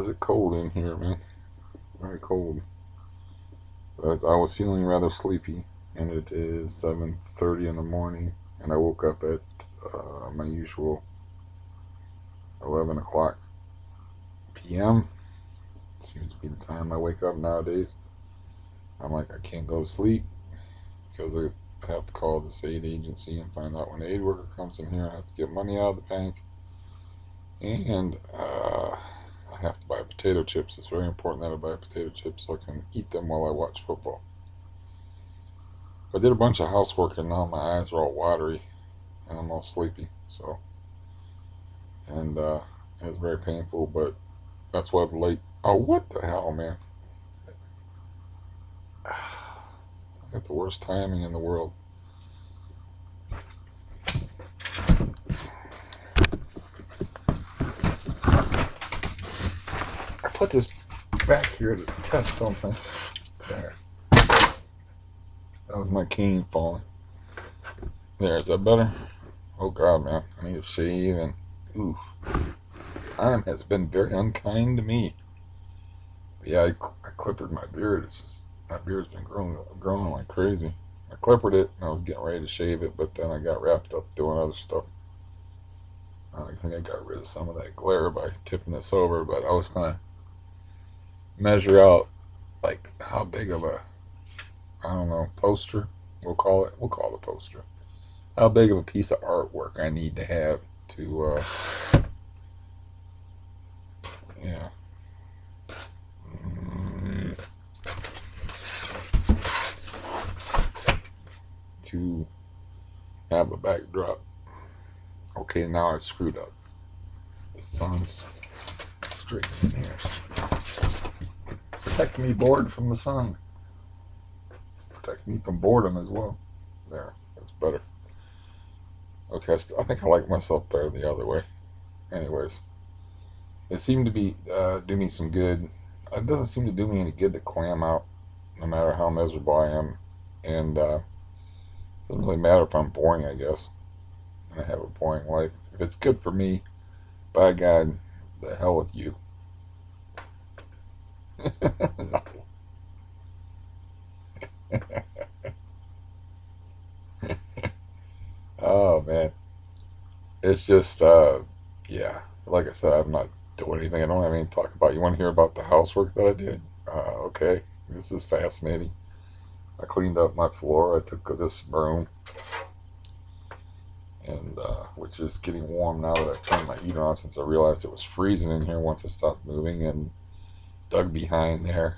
is it cold in here, man. Very cold. But I was feeling rather sleepy, and it is 7:30 in the morning, and I woke up at my usual 11 o'clock p.m. Seems to be the time I wake up nowadays. I'm like, I can't go to sleep because I have to call this aid agency and find out when the aid worker comes in here. I have to get money out of the bank, and I have to buy potato chips. It's very important that I buy potato chips so I can eat them while I watch football. I did a bunch of housework and now my eyes are all watery and I'm all sleepy. So, and it's very painful, but that's why I'm late. Oh, what the hell, man! I got the worst timing in the world. I put this back here to test something. There. That was my cane falling. There, is that better? Oh god, man. I need to shave and ooh. Time has been very unkind to me. But yeah, I clippered my beard. It's just my beard's been growing like crazy. I clippered it and I was getting ready to shave it, but then I got wrapped up doing other stuff. I think I got rid of some of that glare by tipping this over, but I was gonna measure out like how big of a, I don't know, poster. We'll call it a poster. How big of a piece of artwork I need to have to yeah. To have a backdrop. Okay, now I've screwed up. The sun's straight in here. Protect me, board, from the sun. Protect me from boredom as well. There, that's better. Okay, I think I like myself better the other way. Anyways, it seemed to be do me some good. It doesn't seem to do me any good to clam out, no matter how miserable I am, and it doesn't really matter if I'm boring. I guess, and I have a boring life. If it's good for me, by God, the hell with you. No. Oh man, it's just yeah. Like I said, I'm not doing anything. I don't have anything to talk about. You want to hear about the housework that I did? Okay, this is fascinating. I cleaned up my floor. I took this broom, and which is getting warm now that I turned my heater on since I realized it was freezing in here once I stopped moving, and dug behind there,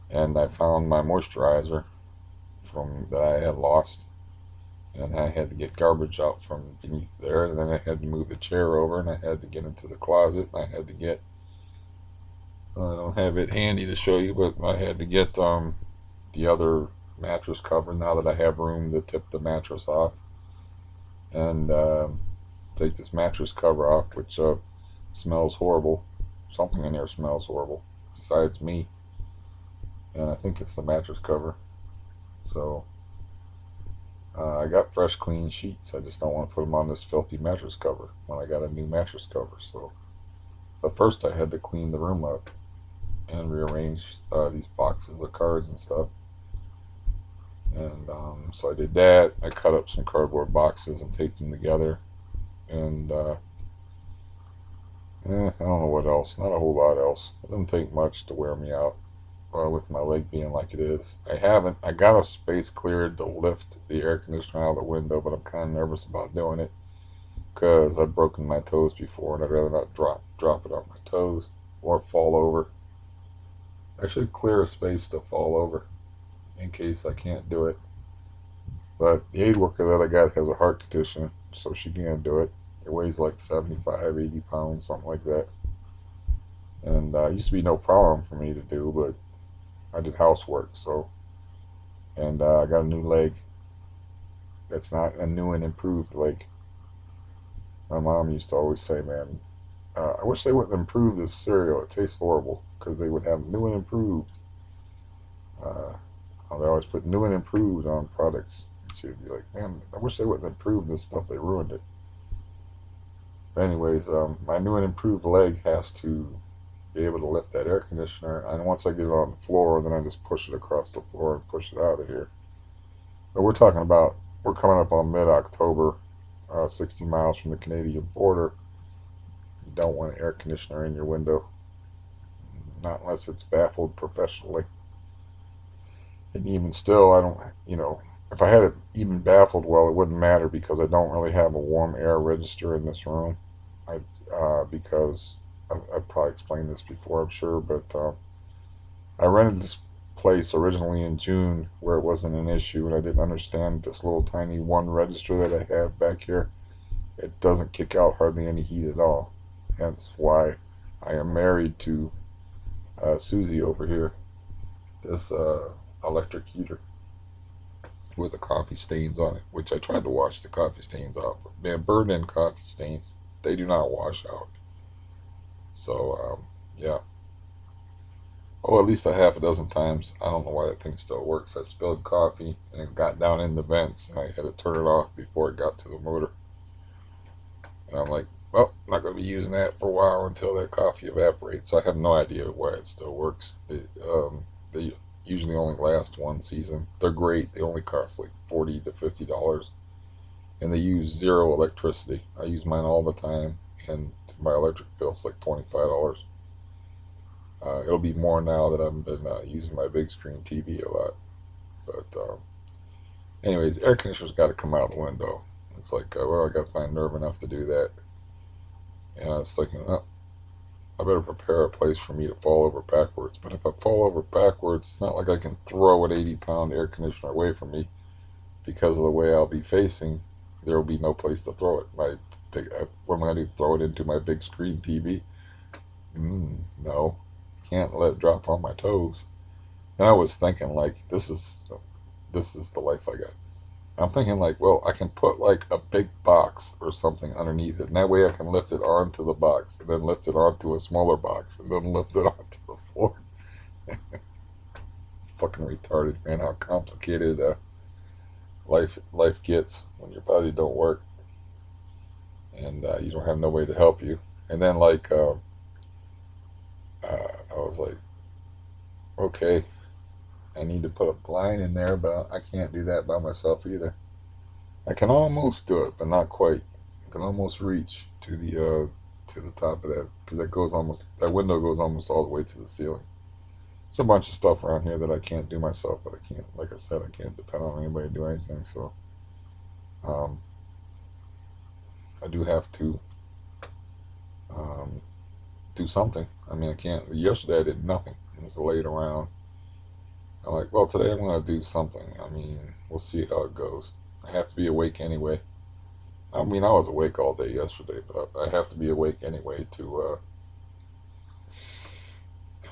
and I found my moisturizer from that I had lost, and I had to get garbage out from beneath there, and then I had to move the chair over, and I had to get into the closet, and I had to get, I don't have it handy to show you, but I had to get the other mattress cover now that I have room to tip the mattress off, and take this mattress cover off, which smells horrible. Something in there smells horrible, besides me, and I think it's the mattress cover. So I got fresh, clean sheets. I just don't want to put them on this filthy mattress cover when I got a new mattress cover. So, but first I had to clean the room up and rearrange these boxes of cards and stuff. And so I did that. I cut up some cardboard boxes and taped them together. And I don't know what else. Not a whole lot else. It doesn't take much to wear me out. With my leg being like it is. I got a space cleared to lift the air conditioner out of the window, but I'm kind of nervous about doing it because I've broken my toes before, and I'd rather not drop it on my toes or fall over. I should clear a space to fall over in case I can't do it. But the aid worker that I got has a heart condition, so she can't do it. It weighs like 75, 80 pounds, something like that. And it used to be no problem for me to do, but I did housework, so, and I got a new leg. That's not a new and improved leg. My mom used to always say, man, I wish they wouldn't improve this cereal. It tastes horrible, because they would have new and improved. Uh, they always put new and improved on products. She would be like, man, I wish they wouldn't improve this stuff. They ruined it. But anyways, my new and improved leg has to be able to lift that air conditioner. And once I get it on the floor, then I just push it across the floor and push it out of here. But we're coming up on mid-October, 60 miles from the Canadian border. You don't want an air conditioner in your window, not unless it's baffled professionally. And even still, I don't, if I had it even baffled, well, it wouldn't matter because I don't really have a warm air register in this room. Because I've probably explained this before, I'm sure, but I rented this place originally in June where it wasn't an issue, and I didn't understand this little tiny one register that I have back here. It doesn't kick out hardly any heat at all. Hence why I am married to Susie over here, this electric heater with the coffee stains on it, which I tried to wash the coffee stains out. But man, burned in coffee stains, they do not wash out. So, yeah. Oh, at least a half a dozen times. I don't know why that thing still works. I spilled coffee and it got down in the vents, and I had to turn it off before it got to the motor. And I'm like, well, I'm not going to be using that for a while until that coffee evaporates. So I have no idea why it still works. They usually only last one season. They're great. They only cost like $40 to $50, and they use zero electricity. I use mine all the time, and my electric bill's like $25. It'll be more now that I've been using my big screen TV a lot. But anyways, air conditioner's got to come out the window. It's like, well, I got to find nerve enough to do that. And I was thinking, oh, I better prepare a place for me to fall over backwards. But if I fall over backwards, it's not like I can throw an 80-pound air conditioner away from me because of the way I'll be facing. There will be no place to throw it. What am I going to do? Throw it into my big screen TV? No, can't let it drop on my toes. And I was thinking, like, this is the life I got. I'm thinking, like, well, I can put like a big box or something underneath it, and that way I can lift it onto the box, and then lift it onto a smaller box, and then lift it onto the floor. Fucking retarded, man! How complicated life gets when your body don't work, and you don't have no way to help you. And then like I was like, okay, I need to put a line in there, but I can't do that by myself either. I can almost do it, but not quite. I can almost reach to the top of that because that window goes almost all the way to the ceiling. There's a bunch of stuff around here that I can't do myself, but I can't. Like I said, I can't depend on anybody to do anything. So um, I do have to um, do something. I mean, I can't. Yesterday I did nothing. I just laid around. I'm like, well, today I'm going to do something. I mean, we'll see how it goes. I have to be awake anyway. I mean, I was awake all day yesterday, but I have to be awake anyway to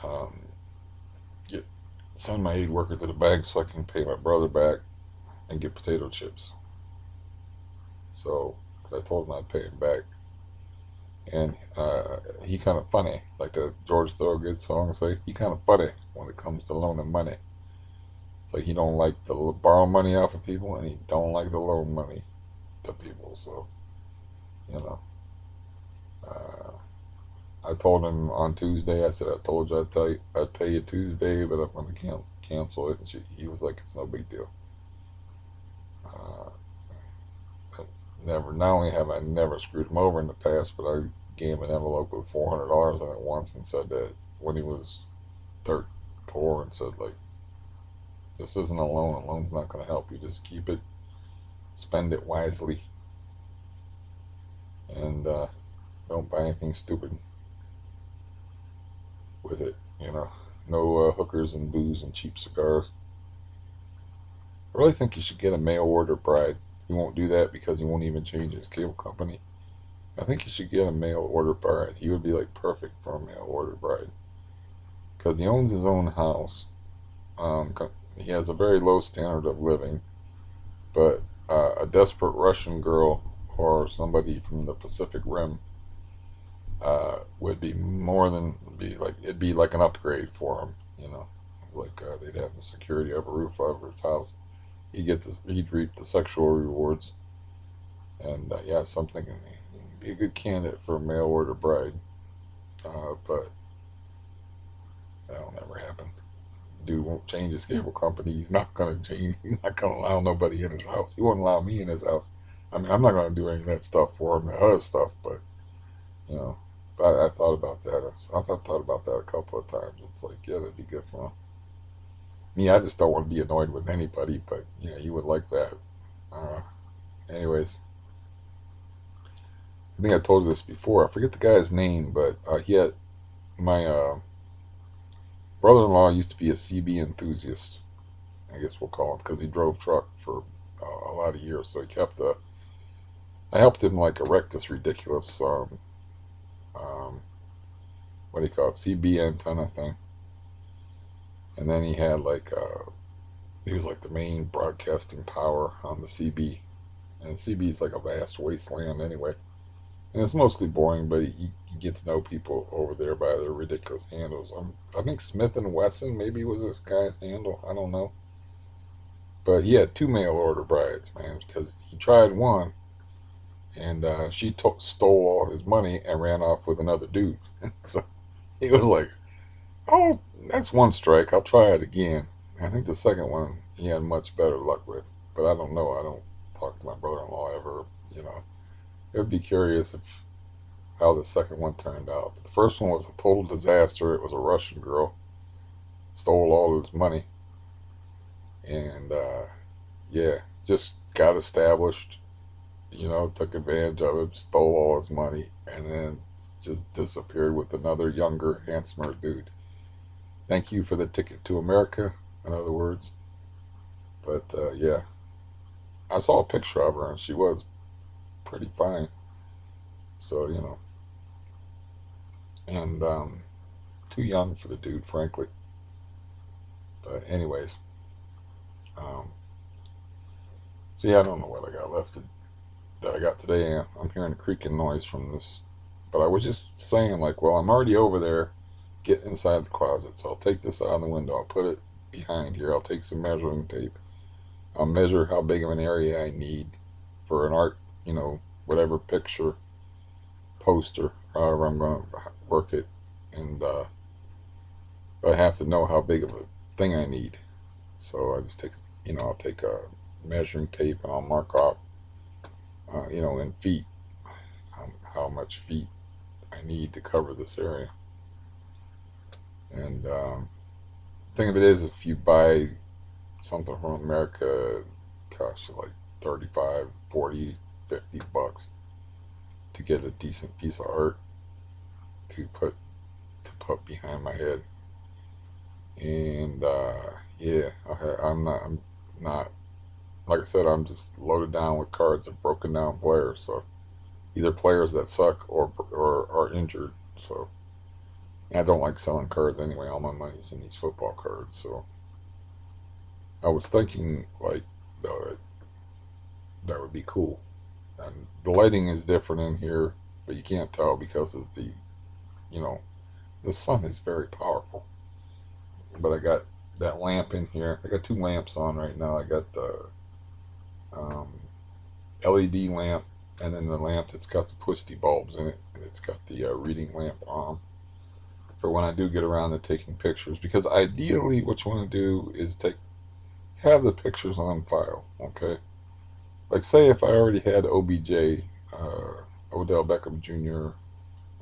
um, send my aid worker to the bank so I can pay my brother back and get potato chips. So, 'cause I told him I'd pay him back. And he kind of funny, like the George Thorogood song say, he kind of funny when it comes to loaning money. It's like he don't like to borrow money off of people, and he don't like to loan money to people. So, you know, uh, I told him on Tuesday. I said, I told you I'd pay you Tuesday, but I'm going to cancel it. And he was like, it's no big deal. Uh, Not only have I never screwed him over in the past, but I gave him an envelope with $400 in it once and said that when he was dirt poor, and said, like, this isn't a loan. A loan's not going to help you. Just keep it, spend it wisely, and don't buy anything stupid with it. No hookers and booze and cheap cigars. I really think you should get a mail order bride. He won't do that because he won't even change his cable company. I think he should get a mail order bride. He would be like perfect for a mail order bride because he owns his own house. He has a very low standard of living, but a desperate Russian girl or somebody from the Pacific Rim would be more than be like it'd be like an upgrade for him. It's like they'd have the security of a roof over his house. He'd reap the sexual rewards, and yeah, something. He'd be a good candidate for a mail order bride, but That'll never happen. Dude won't change his cable company. He's not gonna change. He's not gonna allow nobody in his house. He won't allow me in his house. I mean, I'm not gonna do any of that stuff for him, the other stuff, but you know. But I thought about that. I've thought about that a couple of times. It's like, yeah, that'd be good for him. Me, I just don't want to be annoyed with anybody, but yeah, you would like that. Uh, anyways, I think I told you this before. I forget the guy's name, but he had my brother-in-law used to be a CB enthusiast. I guess we'll call him because he drove truck for a lot of years. So he kept a. I helped him like erect this ridiculous um, what do you call it, CB antenna thing, and then he had like he was like the main broadcasting power on the CB, and CB is like a vast wasteland anyway, and it's mostly boring, but you get to know people over there by their ridiculous handles. I think Smith and Wesson maybe was this guy's handle. I don't know, but he had two mail order brides, man, because he tried one, and she stole all his money and ran off with another dude. So he was like, "Oh, that's one strike. I'll try it again." I think the second one he had much better luck with, but I don't know. I don't talk to my brother-in-law ever. You know, it would be curious if how the second one turned out. But the first one was a total disaster. It was a Russian girl, stole all his money, and yeah, just got established. You know, took advantage of it, stole all his money, and then just disappeared with another younger, handsomer dude. Thank you for the ticket to America, in other words. But yeah, I saw a picture of her, and she was pretty fine. So you know, and too young for the dude, frankly. But anyways, um, so yeah, I don't know what I got left that I got today. I'm hearing a creaking noise from this, but I was just saying like, well, I'm already over there. Get inside the closet, so I'll take this out of the window. I'll put it behind here. I'll take some measuring tape. I'll measure how big of an area I need for an art, you know, whatever picture, poster, however I'm going to work it, and I have to know how big of a thing I need. So I just take, you know, I'll take a measuring tape and I'll mark off, you know, in feet, how much feet I need to cover this area. And thing of it is, if you buy something from America, gosh, like 35, 40, 50 bucks to get a decent piece of art to put behind my head. And yeah, I'm not like I said, I'm just loaded down with cards of broken down players. So either players that suck or are injured. So and I don't like selling cards anyway. All my money's in these football cards. So I was thinking like uh, that would be cool. And the lighting is different in here, but you can't tell because of you know, the sun is very powerful. But I got that lamp in here. I got two lamps on right now. I got the um, LED lamp, and then the lamp that's got the twisty bulbs in it, and it's got the reading lamp on for when I do get around to taking pictures. Because ideally, what you want to do is have the pictures on file. Okay, like say if I already had OBJ, Odell Beckham Jr.,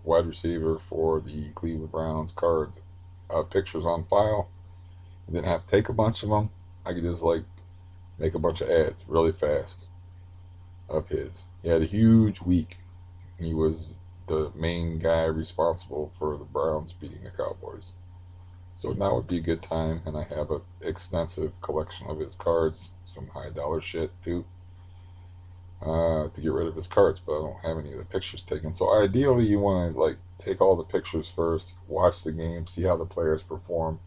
wide receiver for the Cleveland Browns cards, pictures on file, and then have to take a bunch of them. I could just like make a bunch of ads really fast of his. He had a huge week. He was the main guy responsible for the Browns beating the Cowboys. So now would be a good time, and I have an extensive collection of his cards, some high dollar shit too, to get rid of his cards, but I don't have any of the pictures taken. So ideally, you want to like take all the pictures first, watch the game, see how the players perform.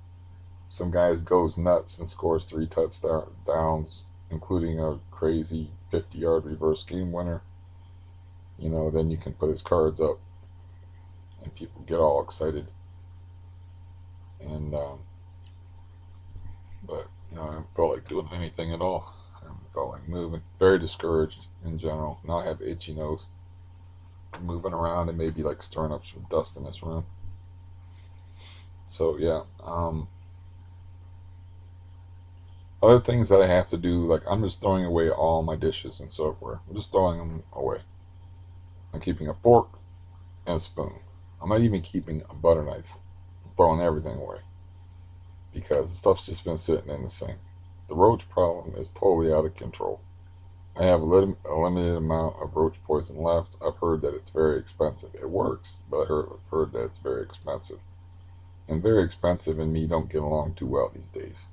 Some guys goes nuts and scores three touchdowns, including a crazy 50-yard reverse game winner. You know, then you can put his cards up, and people get all excited. And but you know, I don't feel like doing anything at all. I don't feel like moving. Very discouraged in general. Now I have itchy nose. Moving around and maybe like stirring up some dust in this room. So yeah. Other things that I have to do, like I'm just throwing away all my dishes and silverware. I'm just throwing them away. I'm keeping a fork and a spoon. I'm not even keeping a butter knife. I'm throwing everything away because the stuff's just been sitting in the sink. The roach problem is totally out of control. I have a limited amount of roach poison left. I've heard that it's very expensive. It works, but I've heard that it's very expensive. And very expensive and me don't get along too well these days.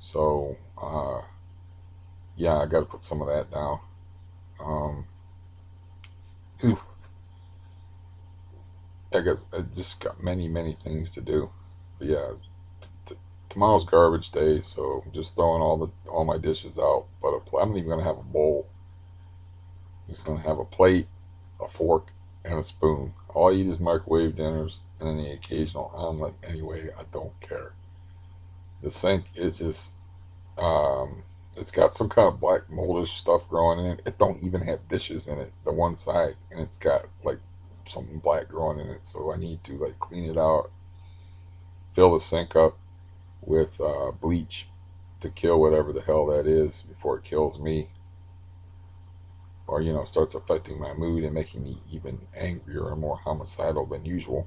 So, yeah, I got to put some of that down. Um, I guess I just got many, many things to do. But yeah, tomorrow's garbage day, so I'm just throwing all my dishes out. But I'm not even gonna have a bowl. I'm just gonna have a plate, a fork, and a spoon. All I eat is microwave dinners and then the occasional omelet. Anyway, I don't care. The sink is just it's got some kind of black moldish stuff growing in it. It don't even have dishes in it. The one side, and it's got like something black growing in it. So I need to like clean it out, fill the sink up with bleach to kill whatever the hell that is before it kills me, or starts affecting my mood and making me even angrier and more homicidal than usual.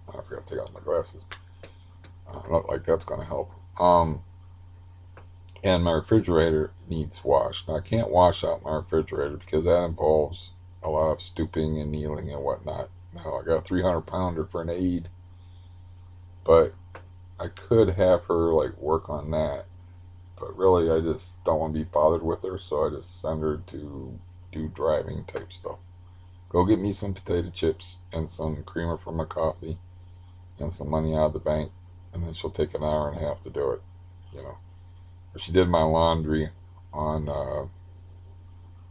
I forgot to take out my glasses. Not like that's gonna help. And my refrigerator needs washed. Now I can't wash out my refrigerator because that involves a lot of stooping and kneeling and whatnot. Now I got a 300-pounder for an aide, but I could have her like work on that. But really, I just don't want to be bothered with her, so I just send her to do driving type stuff. Go get me some potato chips and some creamer for my coffee and some money out of the bank, and then she'll take an hour and a half to do it. You know, she did my laundry on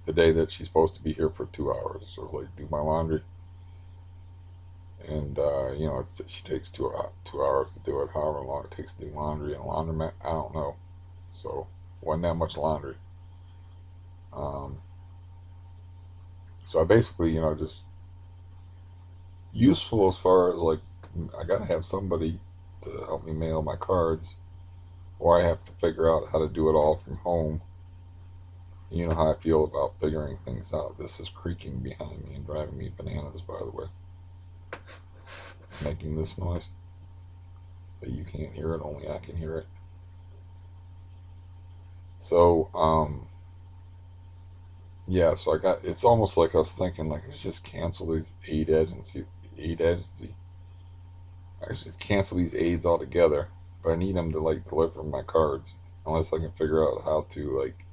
the day that she's supposed to be here for 2 hours. So like, do my laundry, and she takes 2 hours to do it. However long it takes to do laundry and laundromat, I don't know. So wasn't that much laundry. Um, so I basically, just useful as far as like I gotta have somebody to help me mail my cards, or I have to figure out how to do it all from home. You know how I feel about figuring things out. This is creaking behind me and driving me bananas, by the way. It's making this noise, but you can't hear it, only I can hear it. So, yeah, so it's almost like I was thinking, like, let's just cancel these aid agency. I should cancel these aids altogether, but I need them to, like, deliver my cards, unless I can figure out how to, like,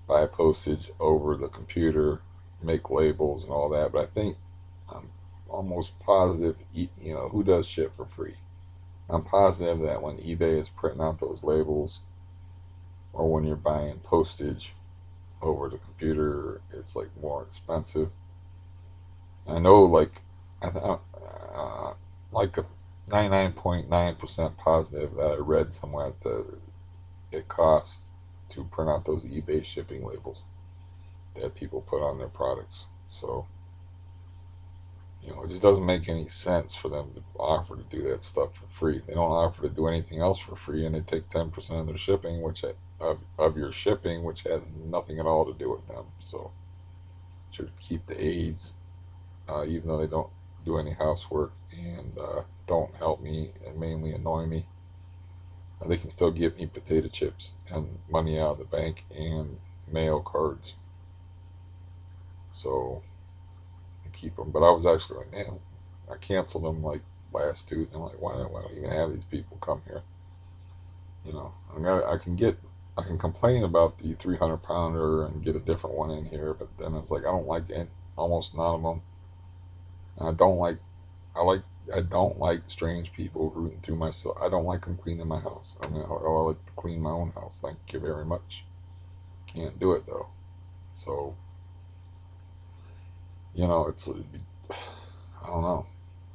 buy postage over the computer, make labels and all that. But I think I'm almost positive, who does shit for free? I'm positive that when eBay is printing out those labels, or when you're buying postage over the computer, it's like more expensive. I know, like, I like a 99.9% positive that I read somewhere that it costs to print out those eBay shipping labels that people put on their products. So, it just doesn't make any sense for them to offer to do that stuff for free. They don't offer to do anything else for free, and they take 10% of their shipping, of your shipping, which has nothing at all to do with them. So, should keep the aids, even though they don't do any housework and don't help me and mainly annoy me. They can still give me potato chips and money out of the bank and mail cards. So I keep them. But I was actually like, man, I canceled them like last Tuesday. I'm like, why don't I even have these people come here? I can complain about the 300-pounder and get a different one in here, but then it's like I don't like almost none of them. And I like I don't like strange people rooting through my stuff. I don't like them cleaning my house. I mean, I like to clean my own house. Thank you very much. Can't do it though. So I don't know.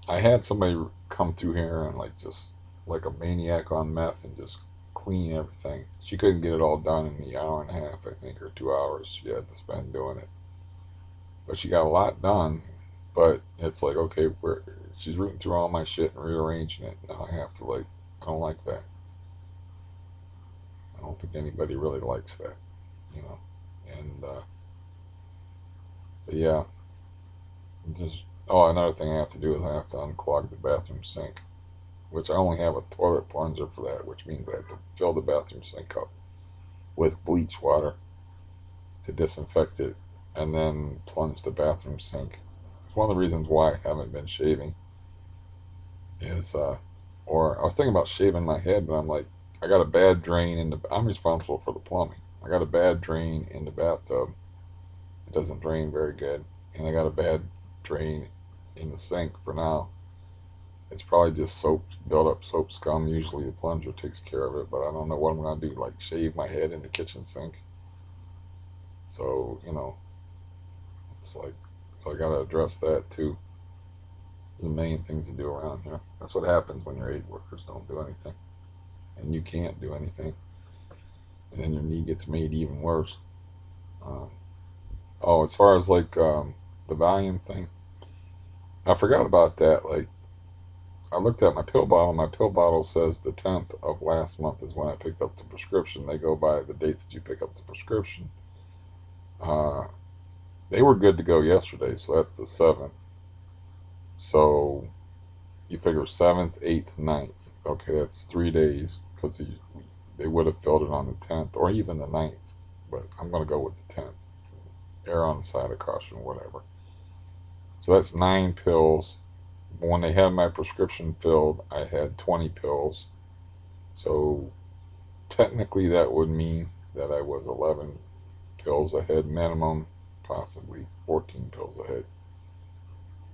I had somebody come through here and like just like a maniac on meth and just clean everything. She couldn't get it all done in the hour and a half, I think, or 2 hours she had to spend doing it. But she got a lot done. But it's like, okay, where she's rooting through all my shit and rearranging it. Now I have to like, I don't like that. I don't think anybody really likes that, you know. And but yeah, just another thing I have to do is I have to unclog the bathroom sink, which I only have a toilet plunger for that, which means I have to fill the bathroom sink up with bleach water to disinfect it, and then plunge the bathroom sink. It's one of the reasons why I haven't been shaving. Is or I was thinking about shaving my head, but I'm like, I got a bad drain in the. I'm responsible for the plumbing. I got a bad drain in the bathtub. It doesn't drain very good, and I got a bad drain in the sink for now. It's probably just soap, built up soap scum. Usually the plunger takes care of it, but I don't know what I'm gonna do. Like shave my head in the kitchen sink. So it's like, so I gotta address that too. There's a million things to do around here. That's what happens when your aid workers don't do anything, and you can't do anything, and then your knee gets made even worse. Um, as far as like the volume thing, I forgot about that. Like I looked at my pill bottle. My pill bottle says the 10th of last month is when I picked up the prescription. They go by the date that you pick up the prescription. Uh, they were good to go yesterday, so that's the 7th. So you figure 7th, 8th, ninth. Okay, that's 3 days because they would have filled it on the 10th or even the ninth. But I'm going to go with the 10th. Err on the side of caution, whatever. So that's 9 pills. When they had my prescription filled, I had 20 pills. So technically, that would mean that I was 11 pills ahead minimum, possibly 14 pills ahead.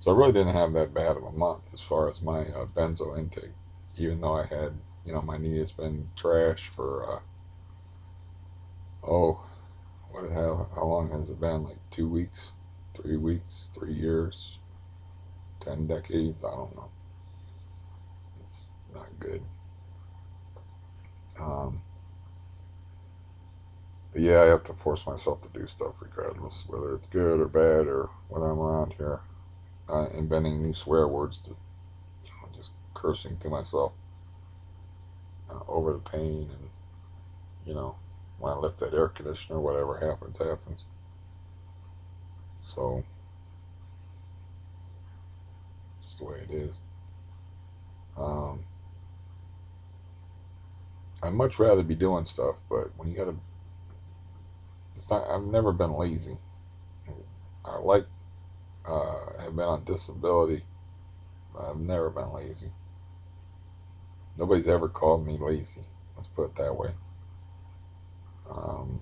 So I really didn't have that bad of a month as far as my benzo intake, even though I had, my knee has been trash for, oh, what the hell, how long has it been? Like 2 weeks, 3 weeks, 3 years, 10 decades? I don't know. It's not good. Um, but yeah, I have to force myself to do stuff regardless, whether it's good or bad or whether I'm around here inventing new swear words to, just cursing to myself over the pain and, when I lift that air conditioner, whatever happens, happens. So, just the way it is. Um, I'd much rather be doing stuff, but when you gotta, it's not. I've never been lazy. I like, have been on disability, but I've never been lazy. Nobody's ever called me lazy. Let's put it that way. Um,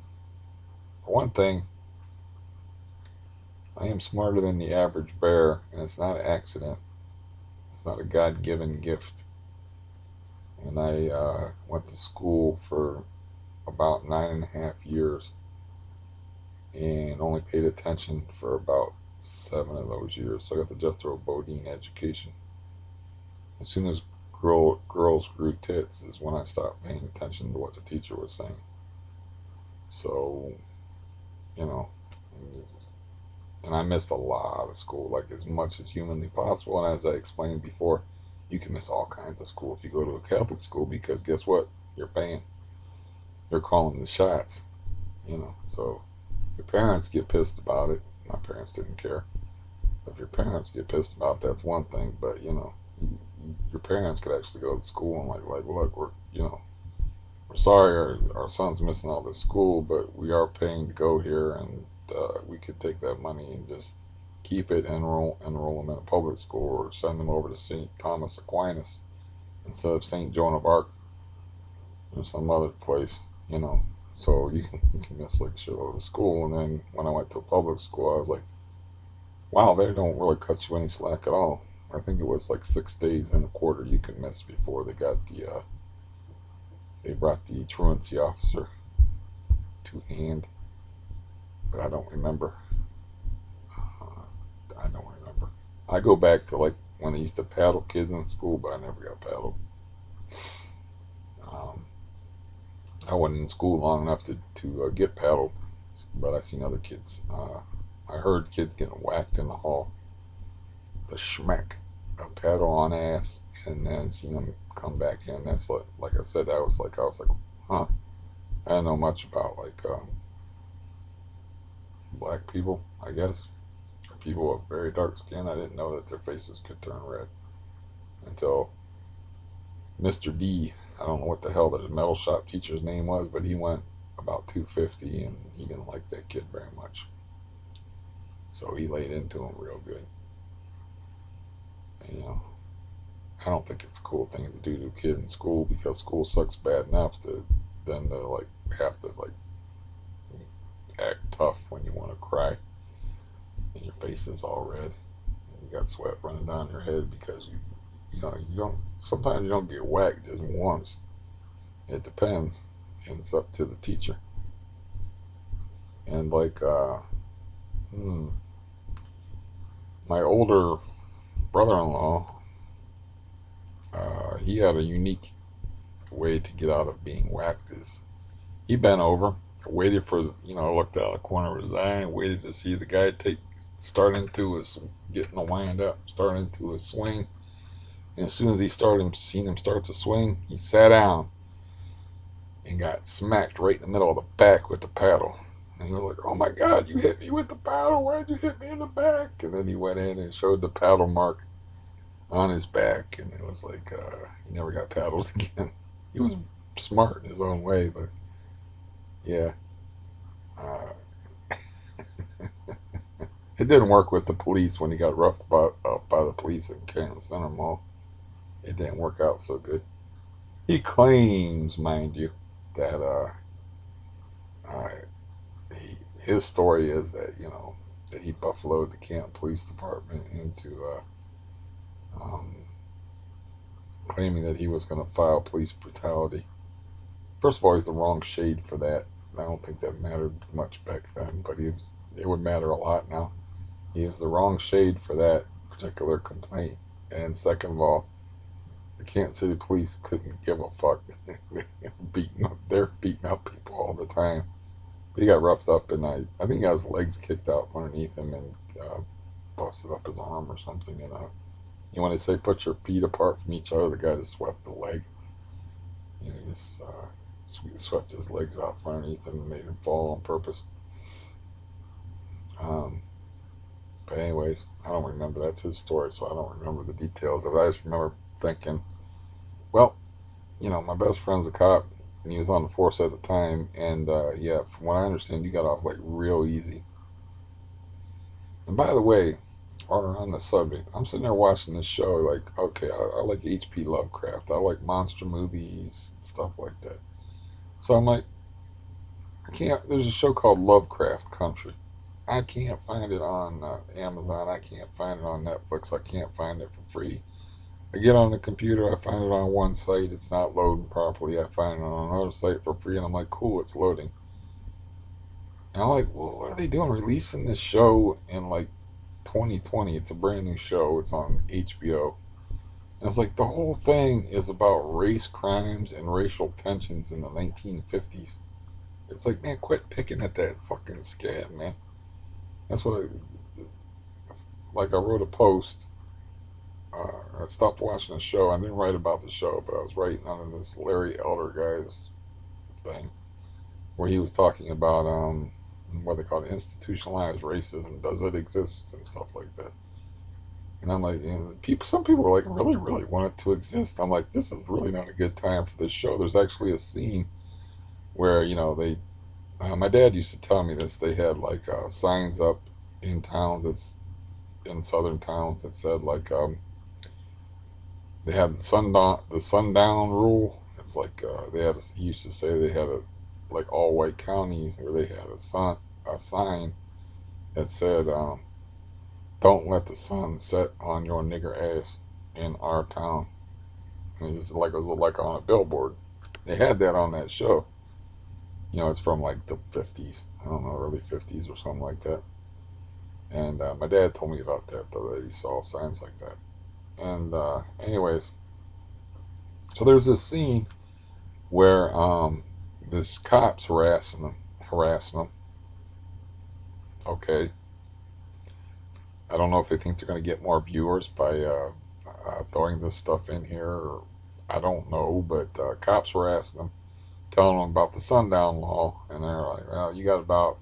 for one thing, I am smarter than the average bear, and it's not an accident. It's not a God given gift. And I went to school for about 9.5 years and only paid attention for about 7 of those years. So I got the Jethro Bodine education. As soon as girls grew tits is when I stopped paying attention to what the teacher was saying. So, you know, and I missed a lot of school, like as much as humanly possible. And as I explained before, you can miss all kinds of school if you go to a Catholic school because guess what? You're paying. You're calling the shots, So your parents get pissed about it. My parents didn't care. If your parents get pissed about it, that's one thing. But your parents could actually go to school and like look, we're sorry our son's missing all this school, but we are paying to go here, and we could take that money and just keep it and enroll them in a public school or send them over to St. Thomas Aquinas instead of St. Joan of Arc or some other place, So you can miss like a shitload of school. And then when I went to public school, I was like, wow, they don't really cut you any slack at all. I think it was like 6 days and a quarter you could miss before they brought the truancy officer to hand. But I don't remember. I don't remember. I go back to like when they used to paddle kids in school, but I never got paddled. Um, I wasn't in school long enough to get paddled, but I seen other kids. I heard kids getting whacked in the hall. The schmeck. a paddle on ass, and then seen him come back in. That's like I said, I was like, huh. I didn't know much about like black people, I guess, or people with very dark skin. I didn't know that their faces could turn red until Mr. D. I don't know what the hell the metal shop teacher's name was, but he went about 250, and he didn't like that kid very much. So he laid into him real good. And, I don't think it's a cool thing to do to a kid in school, because school sucks bad enough to then to like have to like act tough when you want to cry and your face is all red and you got sweat running down your head because you don't, sometimes you don't get whacked just once. It depends, and it's up to the teacher. And like my older brother-in-law, he had a unique way to get out of being whacked. Is he bent over, waited for, looked out of the corner of his eye and waited to see the guy start into his, getting the wind up, start into his swing. And as soon as seen him start to swing, he sat down and got smacked right in the middle of the back with the paddle. And he was like, "Oh my God, you hit me with the paddle. Why'd you hit me in the back?" And then he went in and showed the paddle mark on his back. And it was like, he never got paddled again. He was smart in his own way, but yeah. Uh, it didn't work with the police when he got roughed up by the police in Canton Center Mall. It didn't work out so good. He claims, mind you, that uh, his story is that that he buffaloed the Canton Police Department into um, claiming that he was going to file police brutality. First of all, he's the wrong shade for that. I don't think that mattered much back then, but it would matter a lot now. He was the wrong shade for that particular complaint. And second of all, the Kansas City police couldn't give a fuck. They're beating up people all the time. But he got roughed up, and I think he got his legs kicked out from underneath him and busted up his arm or something. And when they say put your feet apart from each other, the guy just swept the leg. He just swept his legs out from underneath him and made him fall on purpose. Um, but anyways, I don't remember. That's his story, so I don't remember the details of it. I just remember thinking, well, my best friend's a cop, and he was on the force at the time. And yeah, from what I understand, you got off like real easy. And by the way, while we're on the subject, I'm sitting there watching this show. Like, okay, I like H.P. Lovecraft. I like monster movies, stuff like that. So I'm like, I can't. There's a show called Lovecraft Country. I can't find it on Amazon. I can't find it on Netflix. I can't find it for free. I get on the computer, I find it on one site, it's not loading properly. I find it on another site for free, and I'm like, cool, it's loading. And I'm like, well, what are they doing? Releasing this show in like 2020. It's a brand new show. It's on HBO. And it's like the whole thing is about race crimes and racial tensions in the 1950s. It's like, man, quit picking at that fucking scab, man. That's what like I wrote a post. I stopped watching the show. I didn't write about the show, but I was writing on this Larry Elder guy's thing where he was talking about what they call it, institutionalized racism. Does it exist and stuff like that? And I'm like, some people are like, really, really want it to exist. I'm like, this is really not a good time for this show. There's actually a scene where they. My dad used to tell me this. They had like signs up in towns in southern towns that said like they had the sundown rule. It's like he used to say they had like all white counties where they had a sign that said don't let the sun set on your nigger ass in our town. And it was like on a billboard. They had that on that show. It's from like the 50s. I don't know, early 50s or something like that. And my dad told me about that, though, that he saw signs like that. And anyways, so there's this scene where this cop's harassing them. Okay, I don't know if they think they're going to get more viewers by throwing this stuff in here? Or, I don't know, but cops were asking them, telling them about the sundown law, and they're like, well, you got about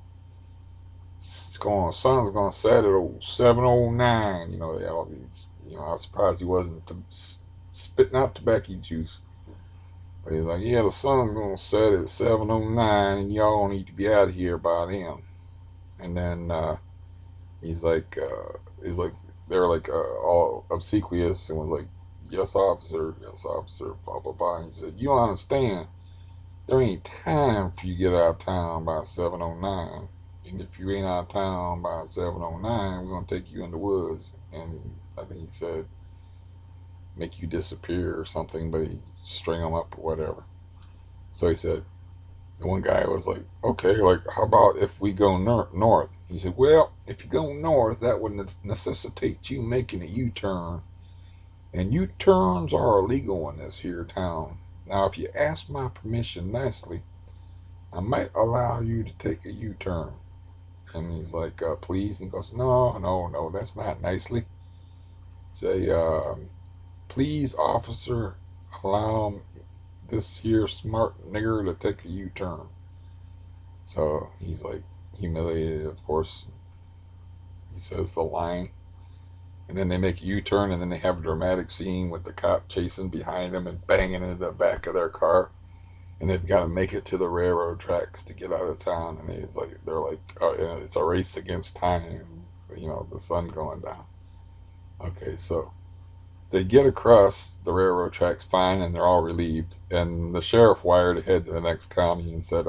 sun's gonna set at 7:09. You know, they had all these. You know, I was surprised he wasn't spitting out tobacco juice. But he's like, yeah, the sun's gonna set at 7:09, and y'all need to be out of here by then. And then he's like, they were like all obsequious and was like, yes, officer, blah blah blah. And he said, you don't understand. There ain't time for you to get out of town by 7:09. And if you ain't out of town by 7:09, we're gonna take you in the woods. And I think he said, make you disappear or something, but he string them up or whatever. So he said, the one guy was like, okay, like, how about if we go north? He said, well, if you go north, that would necessitate you making a U-turn. And U-turns are illegal in this here town. Now, if you ask my permission nicely, I might allow you to take a U-turn. And he's like, please. And he goes, no, no, no, that's not nicely. Say, please, officer, allow this here smart nigger to take a U-turn. So he's like humiliated, of course. He says the line. And then they make a U-turn, and then they have a dramatic scene with the cop chasing behind them and banging into the back of their car. And they've got to make it to the railroad tracks to get out of town. And they're like, oh, it's a race against time. You know, the sun going down. Okay, so they get across the railroad tracks fine, and they're all relieved. And the sheriff wired ahead to the next county and said,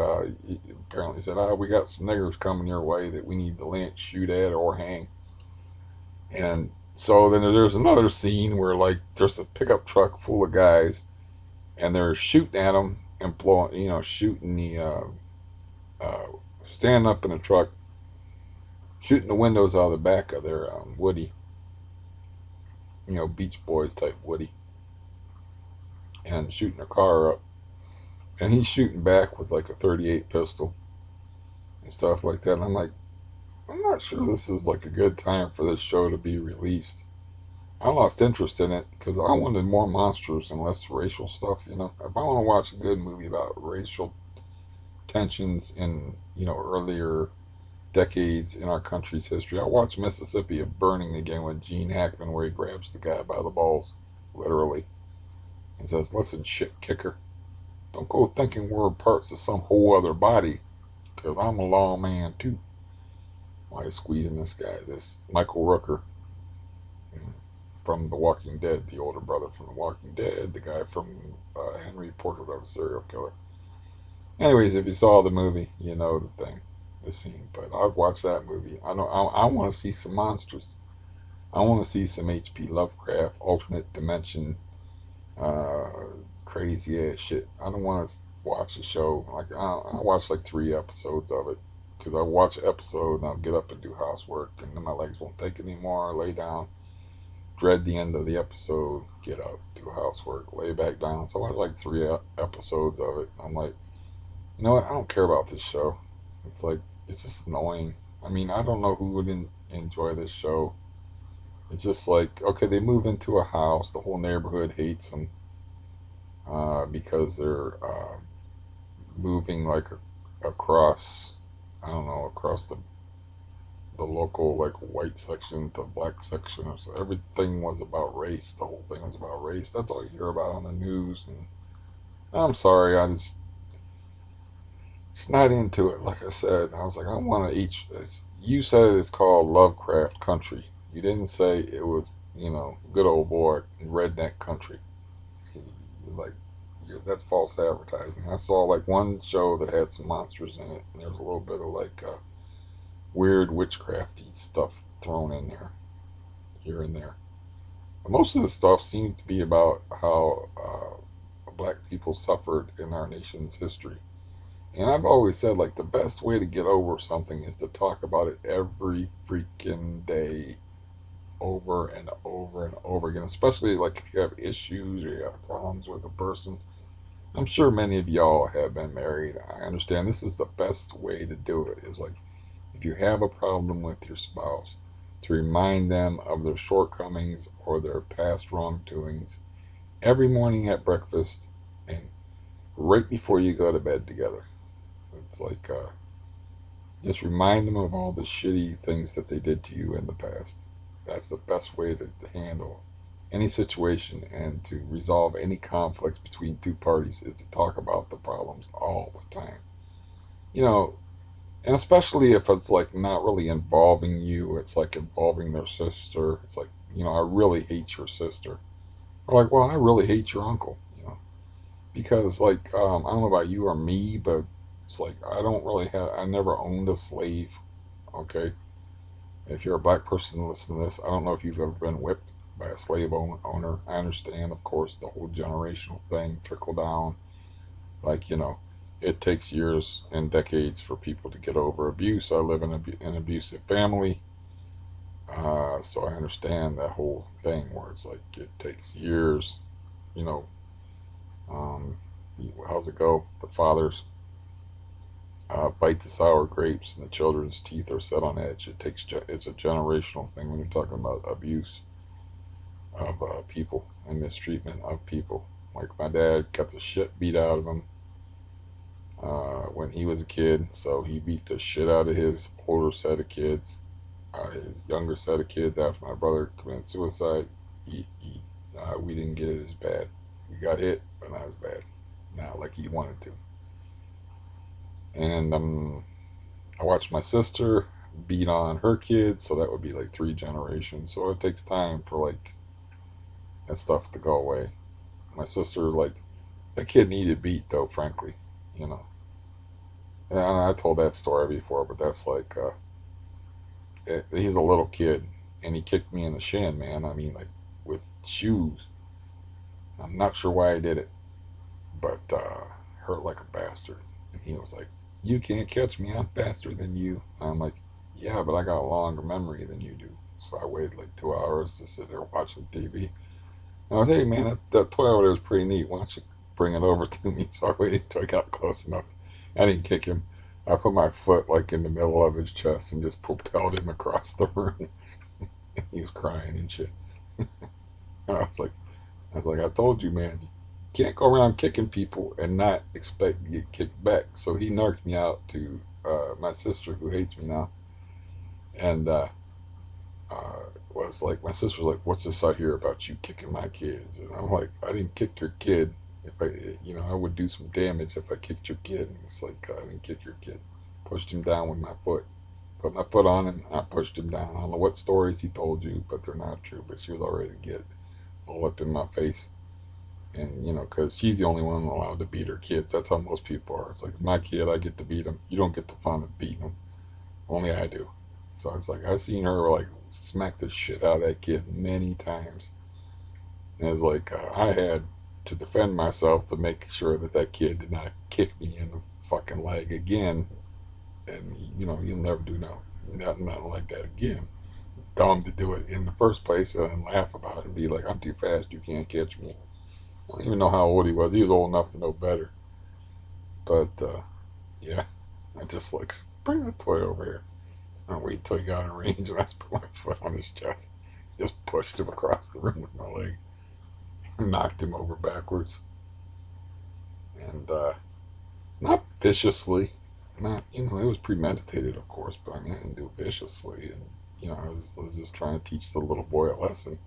he apparently said, we got some niggers coming your way that we need to lynch, shoot at, or hang. And so then there's another scene where, like, there's a pickup truck full of guys, and they're shooting at them and blowing, shooting standing up in the truck, shooting the windows out of the back of their Woody, Beach Boys type Woody, and shooting their car up. And he's shooting back with like a 38 pistol and stuff like that. And I'm like, I'm not sure this is like a good time for this show to be released. I lost interest in it because I wanted more monsters and less racial stuff. If I want to watch a good movie about racial tensions in earlier decades in our country's history, I watched Mississippi of Burning again with Gene Hackman, where he grabs the guy by the balls, literally, and says, "Listen, shit kicker, don't go thinking we're parts of some whole other body, because I'm a lawman too." Why is squeezing this guy, this Michael Rooker from The Walking Dead, the older brother from The Walking Dead, the guy from Henry Portrait of a Serial Killer. Anyways, if you saw the movie, you know the thing, the scene. But I've watched that movie. I want to see some monsters. I want to see some H.P. Lovecraft, alternate dimension, crazy ass shit. I don't want to watch a show like I watched like 3 episodes of it, because I watch an episode and I'll get up and do housework, and then my legs won't take it anymore. Lay down, dread the end of the episode, get up, do housework, lay back down. So I watched like 3 episodes of it. I'm like, you know what? I don't care about this show. It's like, it's just annoying. I mean, I don't know who wouldn't enjoy this show. It's just like, okay, they move into a house, the whole neighborhood hates them because they're moving like across, I don't know, across the local like white section to black section. Or so. Everything was about race. The whole thing was about race. That's all you hear about on the news. And I'm sorry, it's not into it. Like I said, I was like, I want to eat. You said it's called Lovecraft Country. You didn't say it was, good old boy redneck country. Like, that's false advertising. I saw like one show that had some monsters in it, and there was a little bit of like weird witchcrafty stuff thrown in there, here and there. But most of the stuff seemed to be about how black people suffered in our nation's history. And I've always said, like, the best way to get over something is to talk about it every freaking day, over and over and over again. Especially, like, if you have issues or you have problems with a person. I'm sure many of y'all have been married. I understand this is the best way to do it. Is like, if you have a problem with your spouse, to remind them of their shortcomings or their past wrongdoings every morning at breakfast and right before you go to bed together. It's like just remind them of all the shitty things that they did to you in the past. That's the best way to handle any situation and to resolve any conflicts between two parties is to talk about the problems all the time. You know, and especially if it's like not really involving you, it's like involving their sister. It's like, I really hate your sister. Or like, well, I really hate your uncle. Because like, I don't know about you or me, but it's like I never owned a slave. Okay, if you're a black person listening to this, I don't know if you've ever been whipped by a slave owner. I understand, of course, the whole generational thing, trickle down. Like, it takes years and decades for people to get over abuse. I live in an abusive family, so I understand that whole thing where it's like it takes years. You know, um, how's it go? The fathers bite the sour grapes, and the children's teeth are set on edge. It's a generational thing when you're talking about abuse of people and mistreatment of people. Like my dad got the shit beat out of him when he was a kid, so he beat the shit out of his older set of kids. His younger set of kids after my brother committed suicide, we didn't get it as bad. We got hit, but not as bad. Not like he wanted to. And I watched my sister beat on her kids, so that would be like 3 generations. So it takes time for like that stuff to go away. My sister, like, that kid needed beat though, frankly, you know. And I told that story before, but that's like, he's a little kid, and he kicked me in the shin, man. I mean, like with shoes. I'm not sure why I did it, but hurt like a bastard. And he was like, "You can't catch me. I'm faster than you." And I'm like, "Yeah, but I got a longer memory than you do." So I waited like 2 hours to sit there watching TV. And I was, "Hey, man, that toy over there is pretty neat. Why don't you bring it over to me?" So I waited until I got close enough. I didn't kick him. I put my foot like in the middle of his chest and just propelled him across the room. He was crying and shit. And I told you, man, you can't go around kicking people and not expect to get kicked back. So he narked me out to my sister, who hates me now, and was like, my sister was like, "What's this I hear about you kicking my kids?" And I'm like, "I didn't kick your kid. If I would do some damage if I kicked your kid." And it's like, "I didn't kick your kid. Pushed him down with my foot. Put my foot on him. I pushed him down. I don't know what stories he told you, but they're not true. But she was all ready to get all up in my face." And because she's the only one allowed to beat her kids. That's how most people are. It's like, my kid, I get to beat him. You don't get the fun of beating him. Only I do. So it's like, I've seen her like smack the shit out of that kid many times. And it's like, I had to defend myself to make sure that that kid did not kick me in the fucking leg again. And you'll never do nothing like that again. Dumb to do it in the first place and laugh about it and be like, "I'm too fast. You can't catch me." I don't even know how old he was. He was old enough to know better. But yeah, I just like, bring the toy over here. I wait till he got in range, and I just put my foot on his chest, just pushed him across the room with my leg, and knocked him over backwards, and not viciously. Not, it was premeditated, of course, but I mean, I didn't do it viciously, and I was just trying to teach the little boy a lesson.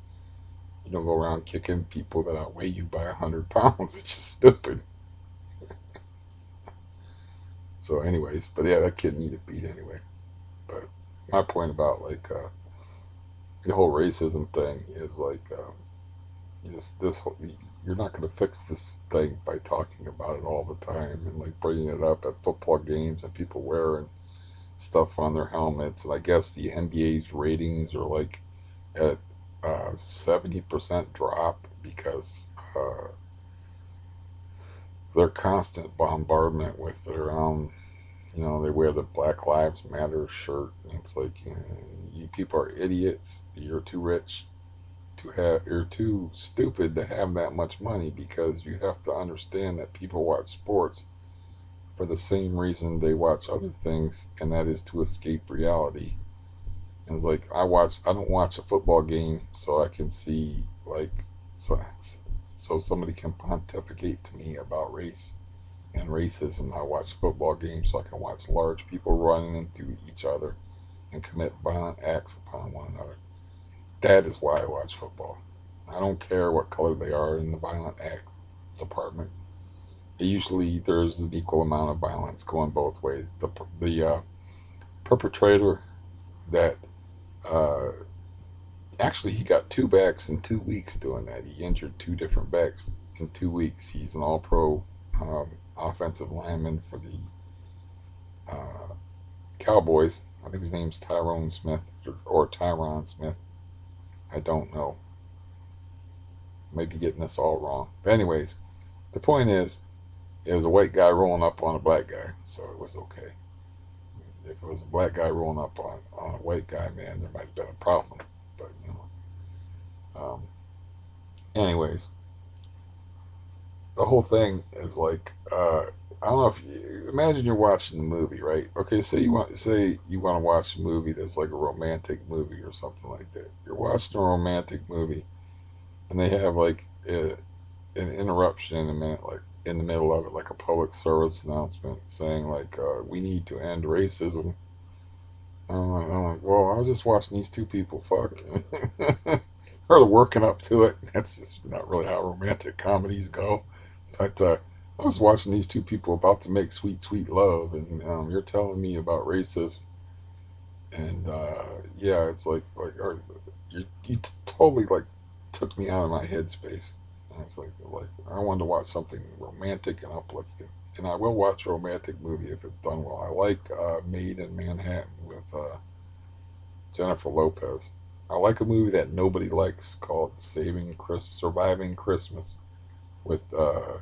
You don't go around kicking people that outweigh you by 100 pounds. It's just stupid. So, anyways, but yeah, that kid needed beat anyway. But my point about like the whole racism thing is like this whole, you're not going to fix this thing by talking about it all the time and like bringing it up at football games and people wearing stuff on their helmets. And I guess the NBA's ratings are like at 70% drop because their constant bombardment with their they wear the Black Lives Matter shirt. And it's like, you people are idiots. You're too rich you're too stupid to have that much money, because you have to understand that people watch sports for the same reason they watch other things, and that is to escape reality. And it's like I don't watch a football game so I can see like so somebody can pontificate to me about race and racism. I watch football games so I can watch large people running into each other and commit violent acts upon one another. That is why I watch football. I don't care what color they are in the violent acts department. Usually, there's an equal amount of violence going both ways. The perpetrator that uh, actually he got two backs in 2 weeks doing that. He injured two different backs in 2 weeks. He's an All-Pro offensive lineman for the uh, Cowboys. I think his name's Tyrone Smith or Tyron Smith. I don't know. Maybe getting this all wrong. But anyways, the point is, it was a white guy rolling up on a black guy, so it was okay. If it was a black guy rolling up on a white guy, man, there might have been a problem. But um, anyways, the whole thing is like, I don't know if you imagine you're watching a movie, right? Okay, say you want to watch a movie that's like a romantic movie or something like that. You're watching a romantic movie, and they have like an interruption in a minute, like in the middle of it, like a public service announcement saying like, we need to end racism. I'm like, well, I was just watching these two people fuck, or working up to it. That's just not really how romantic comedies go. But I was watching these two people about to make sweet, sweet love, and you're telling me about racism, and yeah, it's or, you totally like took me out of my headspace. And it's like I wanted to watch something romantic and uplifting, and I will watch a romantic movie if it's done well. I like Made in Manhattan with Jennifer Lopez. I like a movie that nobody likes called Surviving Christmas with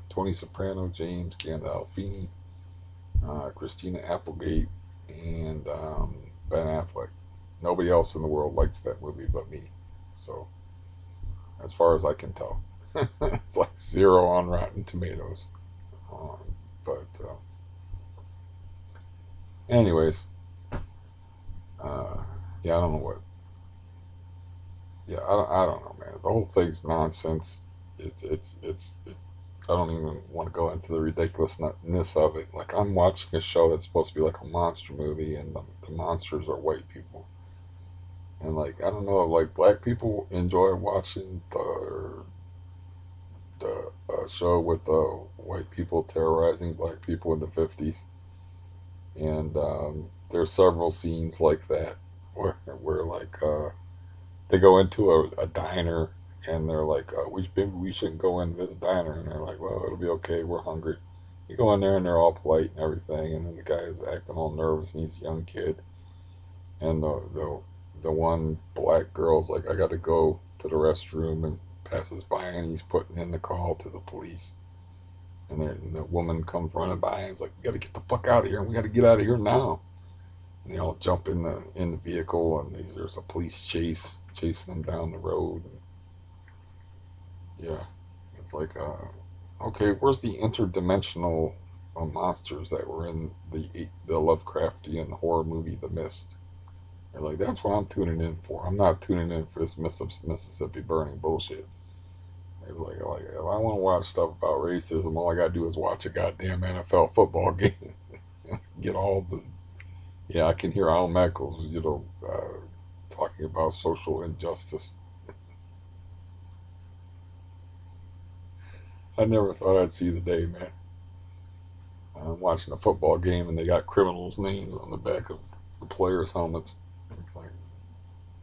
Tony Soprano, James Gandolfini, Christina Applegate, and Ben Affleck. Nobody else in the world likes that movie but me. So, as far as I can tell, it's like zero on Rotten Tomatoes. But, anyways, uh, yeah, I don't know what. Yeah, I don't know, man. The whole thing's nonsense. It's I don't even want to go into the ridiculousness of it. Like I'm watching a show that's supposed to be like a monster movie, and the monsters are white people. And like I don't know, like black people enjoy watching the show with the white people terrorizing black people in the 50s, and there's several scenes like that where like they go into a diner and they're like, maybe we shouldn't go into this diner. And they're like, well, it'll be okay. We're hungry. You go in there and they're all polite and everything. And then the guy is acting all nervous and he's a young kid. And the one black girl's like, I got to go to the restroom and passes by and he's putting in the call to the police. And the woman comes running by and is like, we got to get the fuck out of here. And we got to get out of here now. And they all jump in the vehicle and there's a police chasing them down the road. Yeah, it's like, okay, where's the interdimensional monsters that were in the Lovecraftian horror movie, The Mist? They're like, that's what I'm tuning in for. I'm not tuning in for this Mississippi burning bullshit. It's like if I want to watch stuff about racism, all I gotta do is watch a goddamn NFL football game. Get all the yeah, I can hear Al Michaels, talking about social injustice. I never thought I'd see the day, man. I'm watching a football game and they got criminals' names on the back of the players' helmets. It's like,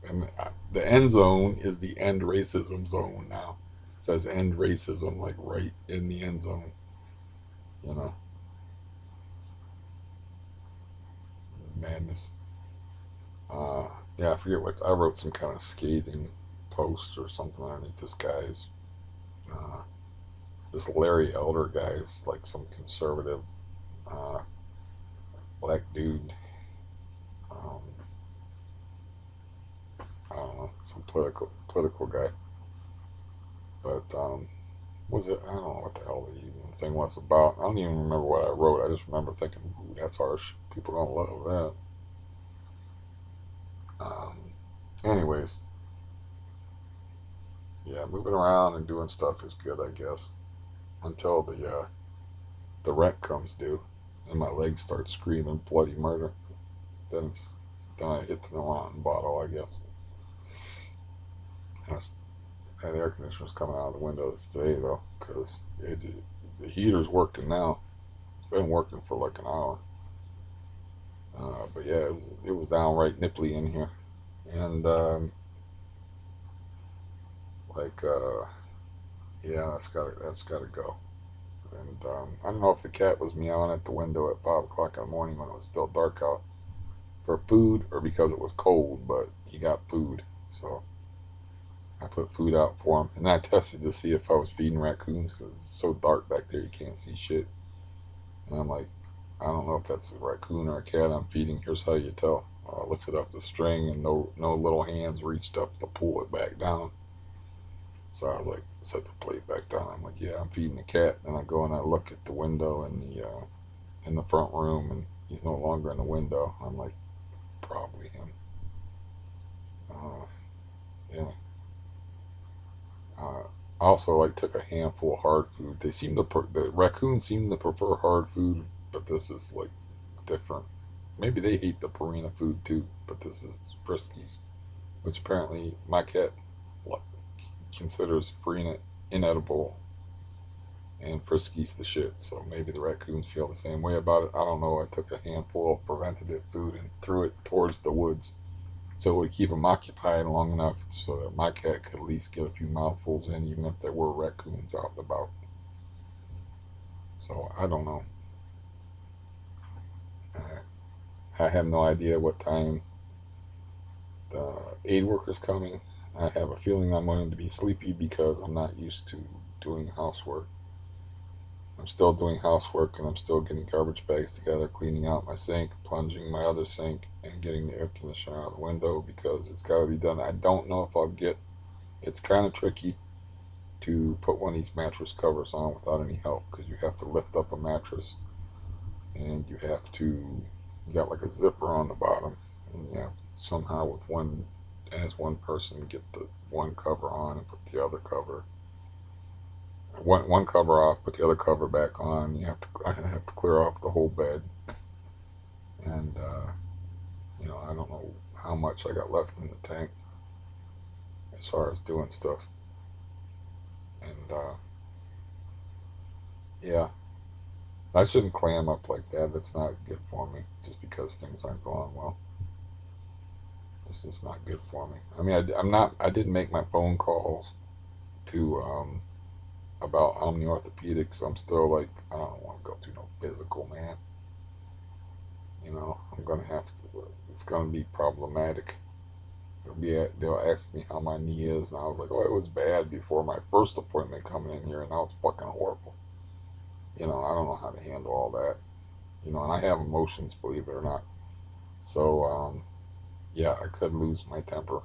and the end zone is the end racism zone now. It says end racism like right in the end zone. You know, madness. Uh, yeah, I forget what I wrote. Some kind of scathing post or something underneath this guy's. Uh, this Larry Elder guy is like some conservative uh, black dude. Um, I don't know, some political guy. But was it? I don't know what the hell the even thing was about. I don't even remember what I wrote. I just remember thinking, ooh, that's harsh. People don't love that. Anyways, yeah, moving around and doing stuff is good, I guess, until the rent comes due and my legs start screaming bloody murder. Then it's then I hit the Neuron bottle, I guess. That's, that air conditioner's coming out of the window today though, because the heater's working now. It's been working for like an hour. But yeah, it was downright nipply in here, and like yeah, that's gotta go. And I don't know if the cat was meowing at the window at 5 o'clock in the morning when it was still dark out for food or because it was cold, but he got food, so I put food out for him, and I tested to see if I was feeding raccoons because it's so dark back there you can't see shit. And I'm like, I don't know if that's a raccoon or a cat I'm feeding. Here's how you tell. Looks it up the string, and no little hands reached up to pull it back down. So I was like, set the plate back down. I'm like, yeah, I'm feeding the cat. And I go and I look at the window in the front room, and he's no longer in the window. I'm like, probably him. Uh, yeah. I also like took a handful of hard food. The raccoons seem to prefer hard food, but this is like different. Maybe they hate the Purina food too, but this is Friskies, which apparently my cat considers Purina inedible and Friskies the shit. So maybe the raccoons feel the same way about it. I don't know. I took a handful of preventative food and threw it towards the woods so it would keep them occupied long enough so that my cat could at least get a few mouthfuls in, even if there were raccoons out and about. So I don't know. I have no idea what time the aid worker's coming. I have a feeling I'm going to be sleepy because I'm not used to doing housework. I'm still doing housework and I'm still getting garbage bags together, cleaning out my sink, plunging my other sink, and getting the air conditioner out of the window because it's got to be done. I don't know if I'll get. It's kind of tricky to put one of these mattress covers on without any help because you have to lift up a mattress and you got like a zipper on the bottom, and you have somehow with one as one person get the one cover on and put the other cover one cover off, put the other cover back on. I have to clear off the whole bed, and I don't know how much I got left in the tank as far as doing stuff, and yeah, I shouldn't clam up like that. That's not good for me. Just because things aren't going well, it's just not good for me. I mean, I'm not. I didn't make my phone calls to about Omni Orthopedics. I'm still like, I don't want to go through no physical, man. I'm gonna have to. It's gonna be problematic. They'll ask me how my knee is, and I was like, oh, it was bad before my first appointment coming in here, and now it's fucking horrible. I don't know how to handle all that. And I have emotions, believe it or not. So, yeah, I could lose my temper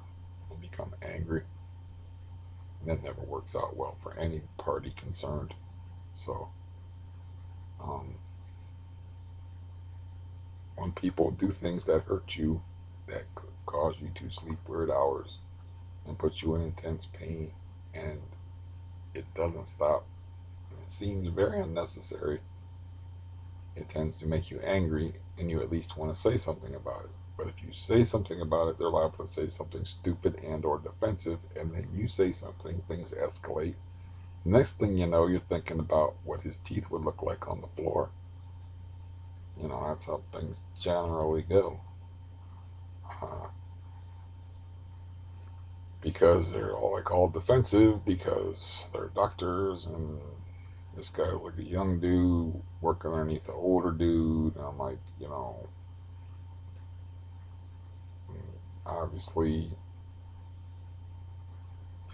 and become angry, and that never works out well for any party concerned. So, um, when people do things that hurt you, that could cause you to sleep weird hours and put you in intense pain, and it doesn't stop, and it seems very unnecessary, it tends to make you angry, and you at least want to say something about it. But if you say something about it, they're liable to say something stupid and or defensive, and then you say something, things escalate. Next thing you know, you're thinking about what his teeth would look like on the floor. That's how things generally go. Uh, because they're all defensive because they're doctors, and this guy was like a young dude working underneath an older dude, and I'm like, obviously,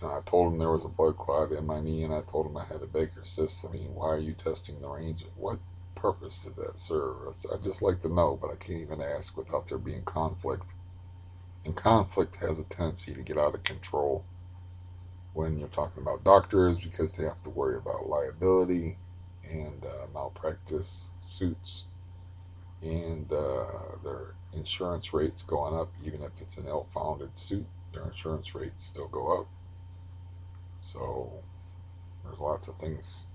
I told him there was a blood clot in my knee, and I told him I had a Baker's cyst. I mean, why are you testing the range? What purpose did that serve? I'd just like to know, but I can't even ask without there being conflict. And conflict has a tendency to get out of control when you're talking about doctors because they have to worry about liability and malpractice suits and their insurance rates going up, even if it's an ill-founded suit. their insurance rates still go up. So there's lots of things.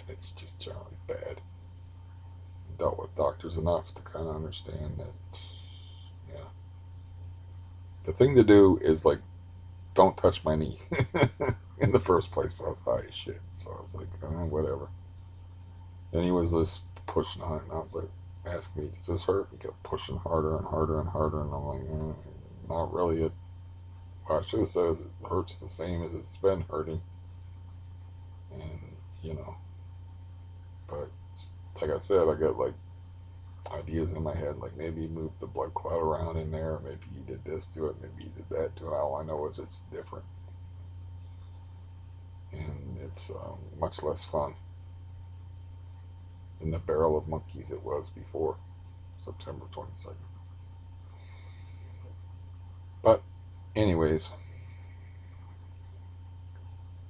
It's just generally bad. Dealt with doctors enough to kind of understand that, yeah, the thing to do is like, don't touch my knee in the first place. But I was high as shit, so I was like, whatever. Then he was just pushing on it, and I was like, asking me, does this hurt? He kept pushing harder and harder and harder, and I'm like, not really. Well, I should have said it hurts the same as it's been hurting, and but like I said, I got like ideas in my head, like maybe he moved the blood clot around in there, maybe he did this to it, maybe he did that to it. All I know is it's different, and it's much less fun than the barrel of monkeys it was before September 22nd. But anyways,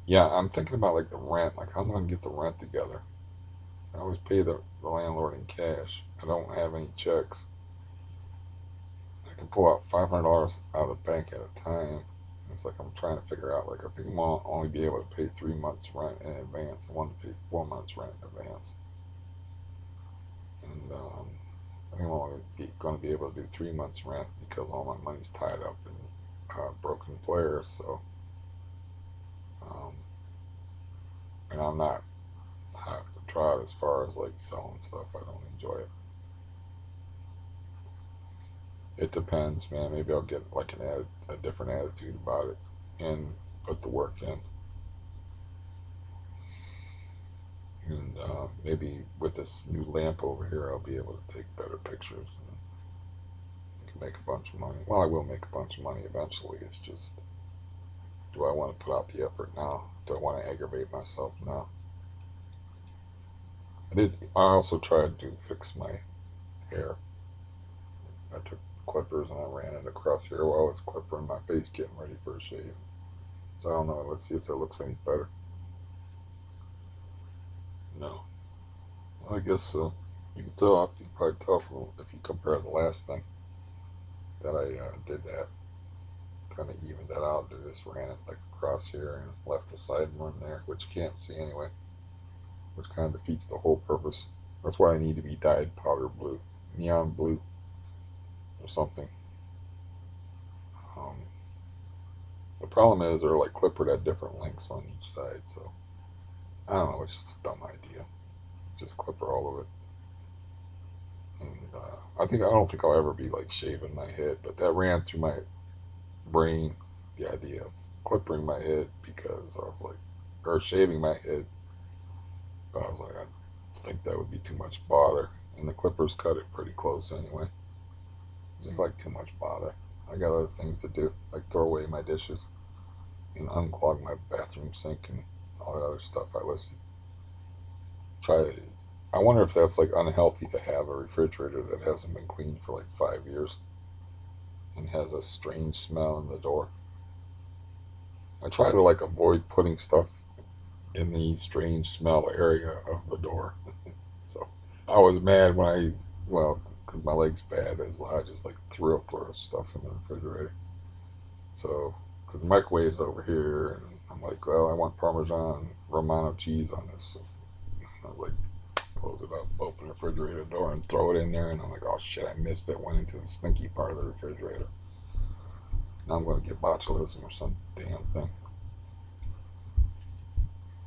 yeah, I'm thinking about like the rent, like how am I gonna get the rent together? I always pay the landlord in cash. I don't have any checks. I can pull out $500 out of the bank at a time. It's like I'm trying to figure out, like, I think I'll only be able to pay 3 months rent in advance. I want to pay 4 months rent in advance, and I think I'm only going to be able to do 3 months rent because all my money's tied up in broken players. So, um, and I'm not hot to try it as far as like selling stuff. I don't enjoy it. It depends, man. Maybe I'll get like a different attitude about it and put the work in. And maybe with this new lamp over here, I'll be able to take better pictures and can make a bunch of money. Well, I will make a bunch of money eventually. It's just, do I want to put out the effort now? Do I want to aggravate myself now? I also tried to fix my hair. I took clippers and I ran it across here while I was clipping my face, getting ready for a shave. So I don't know. Let's see if that looks any better. No. Well, I guess so. You can tell. You can probably tell from if you compare the last thing that I did that, kind of evened that out. I just ran it like across here and left the side one there, which you can't see anyway, which kind of defeats the whole purpose. That's why I need to be dyed powder blue, neon blue, or something. Um, the problem is they're like clippered at different lengths on each side, so I don't know. It's just a dumb idea. Just clipper all of it. And I don't think I'll ever be like shaving my head, but that ran through my brain, the idea of clipping my head, because I was like, or shaving my head. But I was like, I think that would be too much bother, and the clippers cut it pretty close anyway. It's just like too much bother. I got other things to do, like throw away my dishes and unclog my bathroom sink and all that other stuff I listed. Try. I wonder if that's like unhealthy to have a refrigerator that hasn't been cleaned for like 5 years and has a strange smell in the door. I try to like avoid putting stuff in the strange smell area of the door. So I was mad when because my leg's bad, as I just like throw stuff in the refrigerator. So, because the microwave's over here, and I'm like, well, I want Parmesan Romano cheese on this. So I was like, close it up, open the refrigerator door, and throw it in there. And I'm like, oh shit, I missed it. Went into the stinky part of the refrigerator. Now I'm going to get botulism or some damn thing.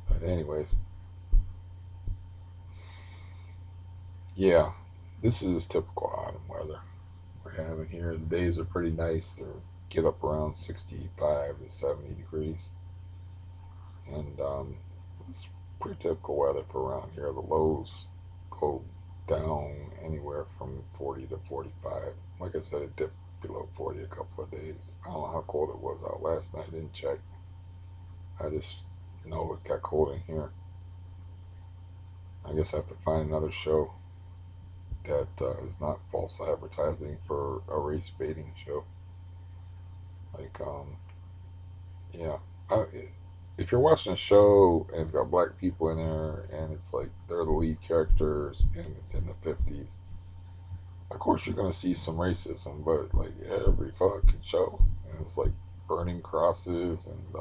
But anyways, yeah, this is typical autumn weather we're having here. The days are pretty nice. They get up around 65 to 70 degrees, and it's pretty typical weather for around here. The lows go down anywhere from 40 to 45. Like I said, it dipped below 40 a couple of days. I don't know how cold it was out last night. I didn't check. I just know it got cold in here. I guess I have to find another show that is not false advertising for a race baiting show. Like, yeah, I, if you're watching a show and it's got black people in there and it's like they're the lead characters and it's in the 50s, of course you're gonna see some racism, but like every fucking show, and it's like burning crosses and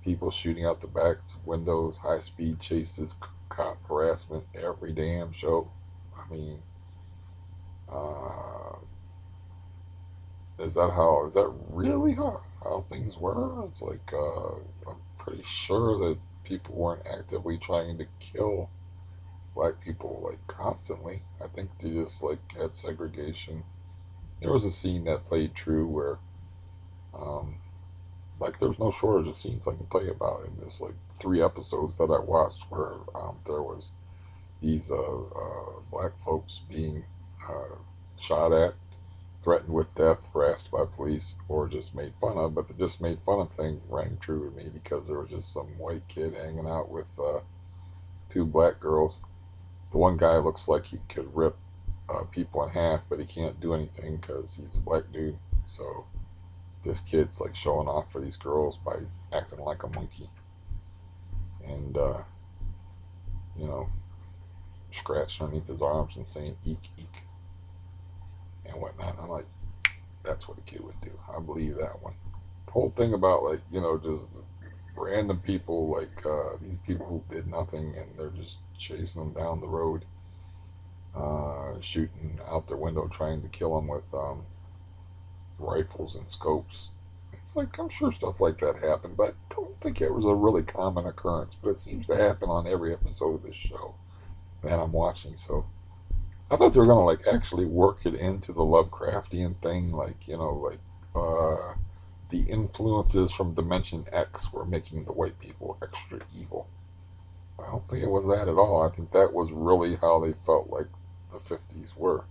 people shooting out the back windows, high speed chases, cop harassment, every damn show. I mean, uh, is that really how things were? It's like, I'm pretty sure that people weren't actively trying to kill black people like constantly. I think they just like had segregation. There was a scene that played true where, um, like, there's no shortage of scenes I can tell you about in this like 3 episodes that I watched where there was these black folks being uh, shot at, threatened with death, harassed by police, or just made fun of. But the just made fun of thing rang true with me because there was just some white kid hanging out with 2 black girls. The one guy looks like he could rip people in half, but he can't do anything because he's a black dude. So this kid's like showing off for these girls by acting like a monkey and you know, scratching underneath his arms and saying "eek eek" and whatnot. I'm like, that's what a kid would do. I believe that one. The whole thing about like, just random people, like these people who did nothing and they're just chasing them down the road, shooting out their window, trying to kill them with rifles and scopes. It's like, I'm sure stuff like that happened, but I don't think it was a really common occurrence. But it seems to happen on every episode of this show that I'm watching. So I thought they were gonna like actually work it into the Lovecraftian thing, like the influences from Dimension X were making the white people extra evil. I don't think it was that at all. I think that was really how they felt like the 50s were.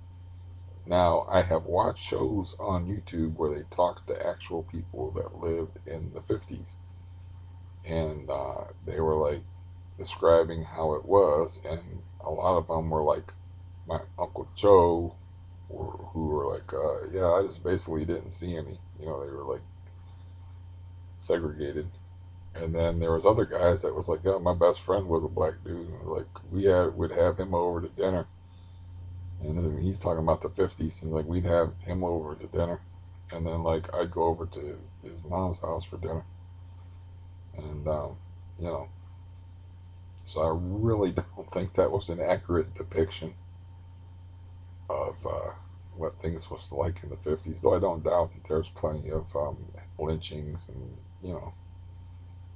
Now, I have watched shows on YouTube where they talked to actual people that lived in the 50s, and they were like describing how it was, and a lot of them were like my Uncle Joe, who were like, yeah, I just basically didn't see any. They were like segregated. And then there was other guys that was like, yeah, my best friend was a black dude. And like would have him over to dinner, and he's talking about the 50s. He's like, we'd have him over to dinner, and then like I'd go over to his mom's house for dinner, and you know, so I really don't think that was an accurate depiction of what things was like in the 50s. Though I don't doubt that there's plenty of lynchings and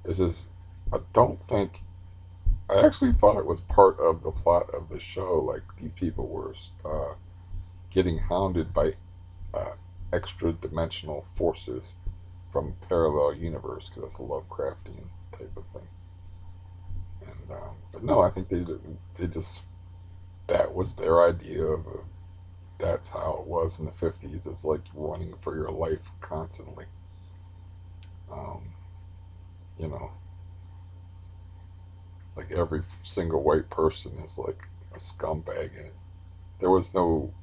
it's just I don't think I actually thought it was part of the plot of the show. Like these people were getting hounded by uh, extra dimensional forces from a parallel universe because that's a Lovecraftian type of thing. And but no, I think they just that was their idea of that's how it was in the 50s. It's like running for your life constantly. Um, you know, like every single white person is like a scumbag in it. There was no,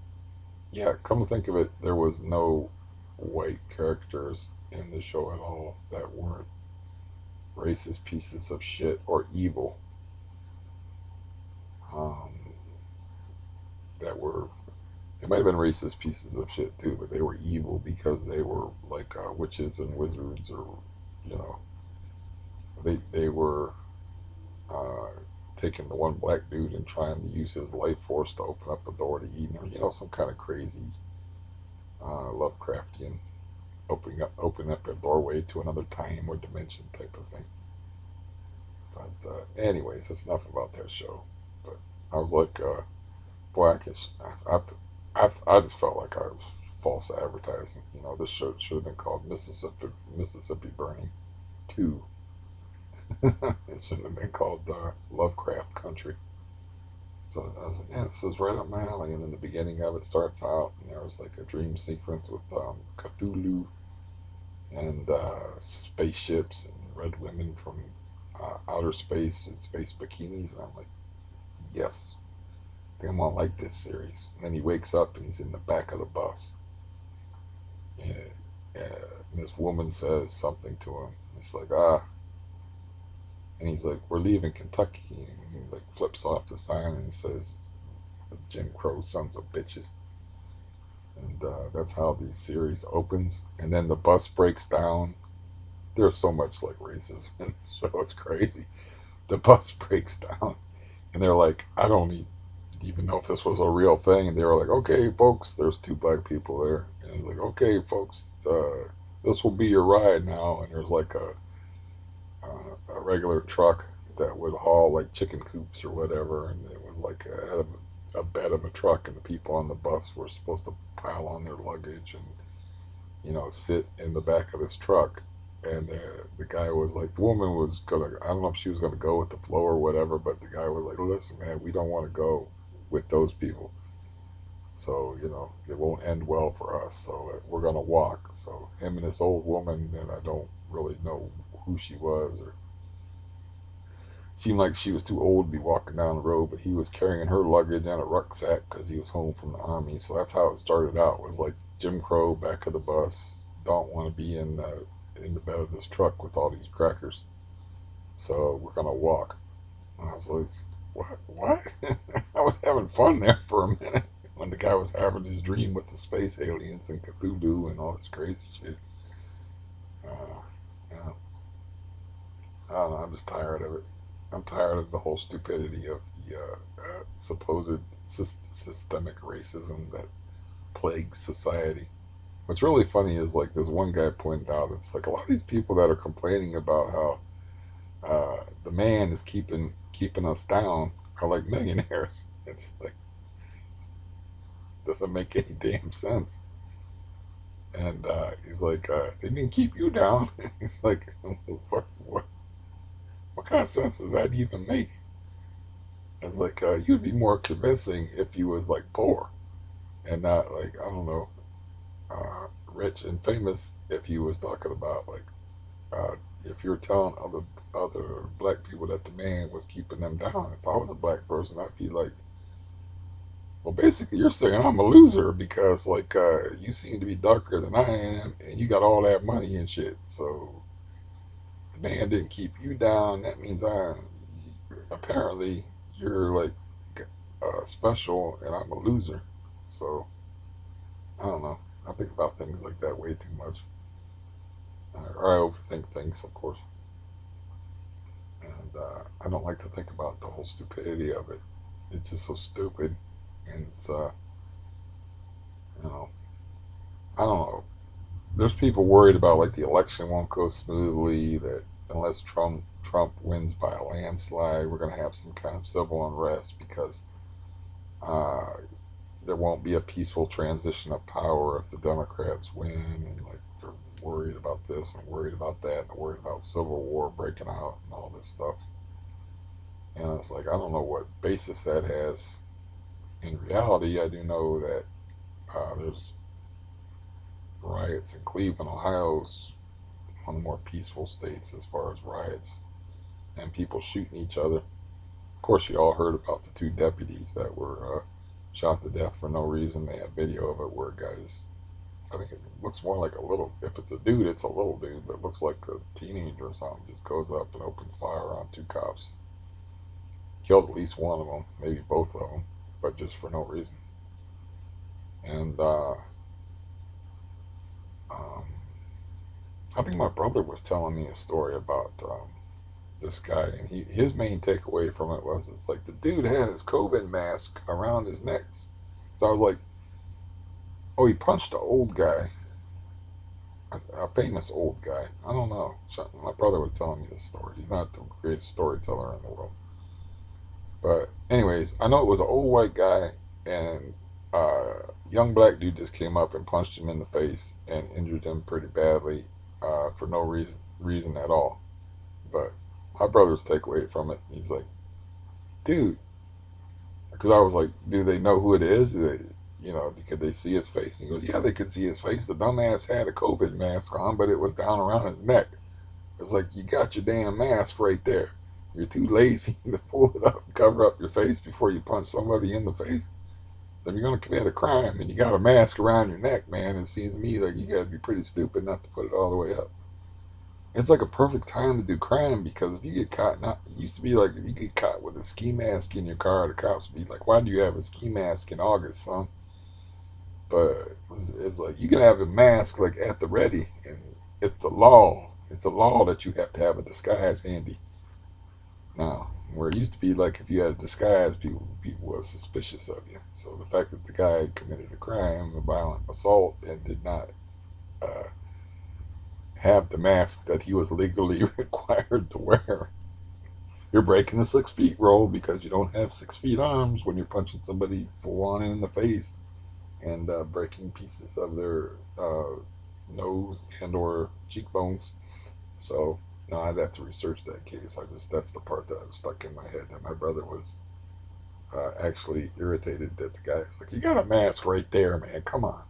yeah, come to think of it, there was no white characters in the show at all that weren't racist pieces of shit or evil. Um, that were, it might have been racist pieces of shit too, but they were evil because they were like witches and wizards, or you know, they were uh, taking the one black dude and trying to use his life force to open up a door to Eden, or some kind of crazy Lovecraftian opening up a doorway to another time or dimension type of thing. But anyways, that's enough about that show. But I was like, boy, I, I just felt like I was false advertising. This show should have been called Mississippi Burning 2. It shouldn't have been called Lovecraft Country. So I was like, yeah, this is right up my alley. And then the beginning of it starts out, and there was like a dream sequence with Cthulhu and spaceships and red women from outer space and space bikinis. And I'm like, yes, I think I'm gonna like this series. And then he wakes up and he's in the back of the bus. And, and this woman says something to him. It's like, and he's like, we're leaving Kentucky. And he like flips off the sign and says, Jim Crow sons of bitches. And that's how the series opens. And then the bus breaks down. There's so much like racism in the show. It's crazy. The bus breaks down, and they're like, I don't even know if this was a real thing. And they were like, okay, folks, there's two black people there. And he's like, okay, folks, this will be your ride now. And there's like a regular truck that would haul like chicken coops or whatever. And it was like a bed of a truck, and the people on the bus were supposed to pile on their luggage and, sit in the back of this truck. And the guy was like, the woman was gonna, I don't know if she was gonna go with the flow or whatever, but the guy was like, listen, man, we don't want to go with those people. So, it won't end well for us. So we're going to walk. So him and this old woman, and I don't really know who she was, or seemed like she was too old to be walking down the road, but he was carrying her luggage and a rucksack because he was home from the army. So that's how it started out, was like Jim Crow, back of the bus, don't want to be in the bed of this truck with all these crackers. So we're going to walk. And I was like, what? I was having fun there for a minute when the guy was having his dream with the space aliens and Cthulhu and all this crazy shit. Uh, yeah, I don't know. I'm just tired of it. I'm tired of the whole stupidity of the supposed systemic racism that plagues society. What's really funny is like this one guy pointed out, it's like a lot of these people that are complaining about how the man is keeping us down are like millionaires. It's like, doesn't make any damn sense. And he's like, they didn't keep you down. He's like, what kind of sense does that even make? It's like, you'd be more convincing if you was like poor and not like, I don't know, rich and famous. If you was talking about like, if you're telling other black people that the man was keeping them down. If I was a black person, I'd be like, well, basically, you're saying I'm a loser because like you seem to be darker than I am, and you got all that money and shit. So the man didn't keep you down. That means apparently you're like special, and I'm a loser. So I don't know. I think about things like that way too much. Or I overthink things, of course, and I don't like to think about the whole stupidity of it. It's just so stupid, and it's you know, I don't know. There's people worried about like the election won't go smoothly. That unless Trump wins by a landslide, we're gonna have some kind of civil unrest because uh, there won't be a peaceful transition of power if the Democrats win, and like they're worried about this and worried about that and worried about civil war breaking out and all this stuff. And it's like I don't know what basis that has in reality. I do know that there's riots in Cleveland, Ohio's one of the more peaceful states as far as riots and people shooting each other. Of course, you all heard about the two deputies that were shot to death for no reason. They have video of it where a guy is, I think it looks more like a little, if it's a dude, it's a little dude, but it looks like a teenager or something, just goes up and opens fire on two cops. Killed at least one of them, maybe both of them, but just for no reason. And um, I think my brother was telling me a story about this guy, and his main takeaway from it was it's like the dude had his COVID mask around his neck. So I was like, oh, he punched an old guy, a famous old guy. I don't know. My brother was telling me this story. He's not the greatest storyteller in the world, but anyways, I know it was an old white guy, and young black dude just came up and punched him in the face and injured him pretty badly for no reason at all. But my brother's takeaway from it, he's like, dude, because I was like, do they know who it is? Could they see his face? And he goes, yeah, they could see his face. The dumbass had a COVID mask on, but it was down around his neck. It's like, you got your damn mask right there. You're too lazy to pull it up and cover up your face before you punch somebody in the face. So if you're going to commit a crime and you got a mask around your neck, man, it seems to me like you got to be pretty stupid not to put it all the way up. It's like a perfect time to do crime because if you get caught, not it used to be like if you get caught with a ski mask in your car, the cops would be like, "Why do you have a ski mask in August, son?" But It's like you can have a mask like at the ready, and it's the law. It's a law that you have to have a disguise handy. Now, where it used to be like if you had a disguise, people were suspicious of you. So the fact that the guy committed a crime, a violent assault, and did not uh, have the mask that he was legally required to wear, you're breaking the 6 feet rule because you don't have 6 feet arms when you're punching somebody full on in the face and breaking pieces of their nose and or cheekbones. So no, I'd have to research that case. That's the part that stuck in my head. That my brother was actually irritated that the guy's like, "You got a mask right there, man. Come on.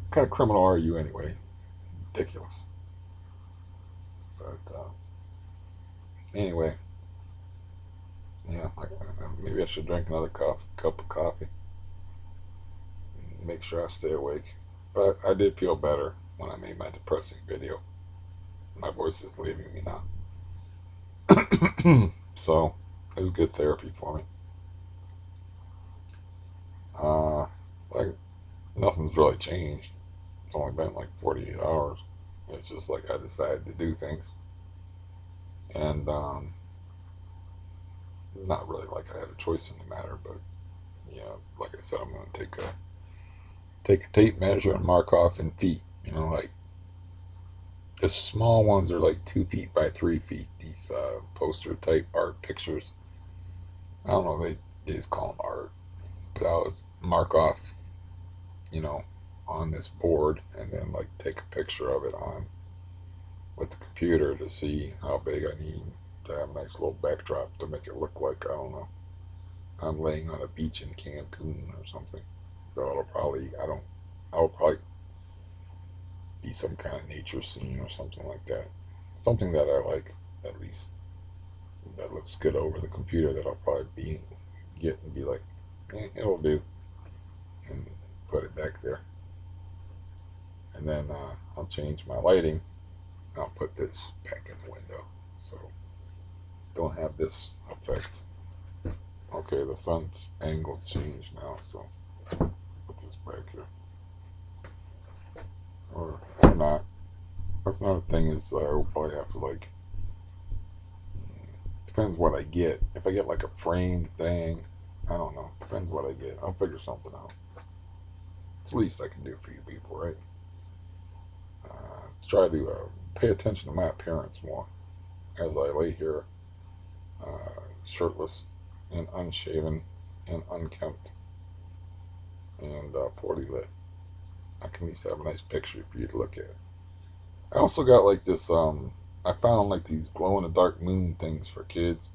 What kind of criminal are you anyway? Ridiculous." But anyway, yeah, maybe I should drink another cup of coffee and make sure I stay awake. But I did feel better when I made my depressing video. My voice is leaving me now. So it was good therapy for me. Uh, like nothing's really changed. It's only been like 48 hours. It's just like I decided to do things, and not really like I had a choice in the matter. But yeah, like I said, I'm gonna take a tape measure and mark off in feet. Like the small ones are like 2 feet by 3 feet. These poster type art pictures. I don't know. They just call them art, but I was mark off, you know, on this board and then like take a picture of it on with the computer to see how big I need to have a nice little backdrop to make it look like, I don't know, I'm laying on a beach in Cancun or something. So I'll probably be some kind of nature scene or something like that. Something that I like, at least that looks good over the computer that I'll probably get and be like, it'll do, and put it back there. And then I'll change my lighting. I'll put this back in the window, so don't have this effect. Okay, the sun's angle changed now, so put this back here, or not. That's another thing is I'll probably have to like, depends what I get. If I get like a frame thing, I don't know. Depends what I get. I'll figure something out. It's the least I can do for you people, right? Try to pay attention to my appearance more as I lay here shirtless and unshaven and unkempt and poorly lit. I can at least have a nice picture for you to look at. I also got like this. I found like these glow in the dark moon things for kids.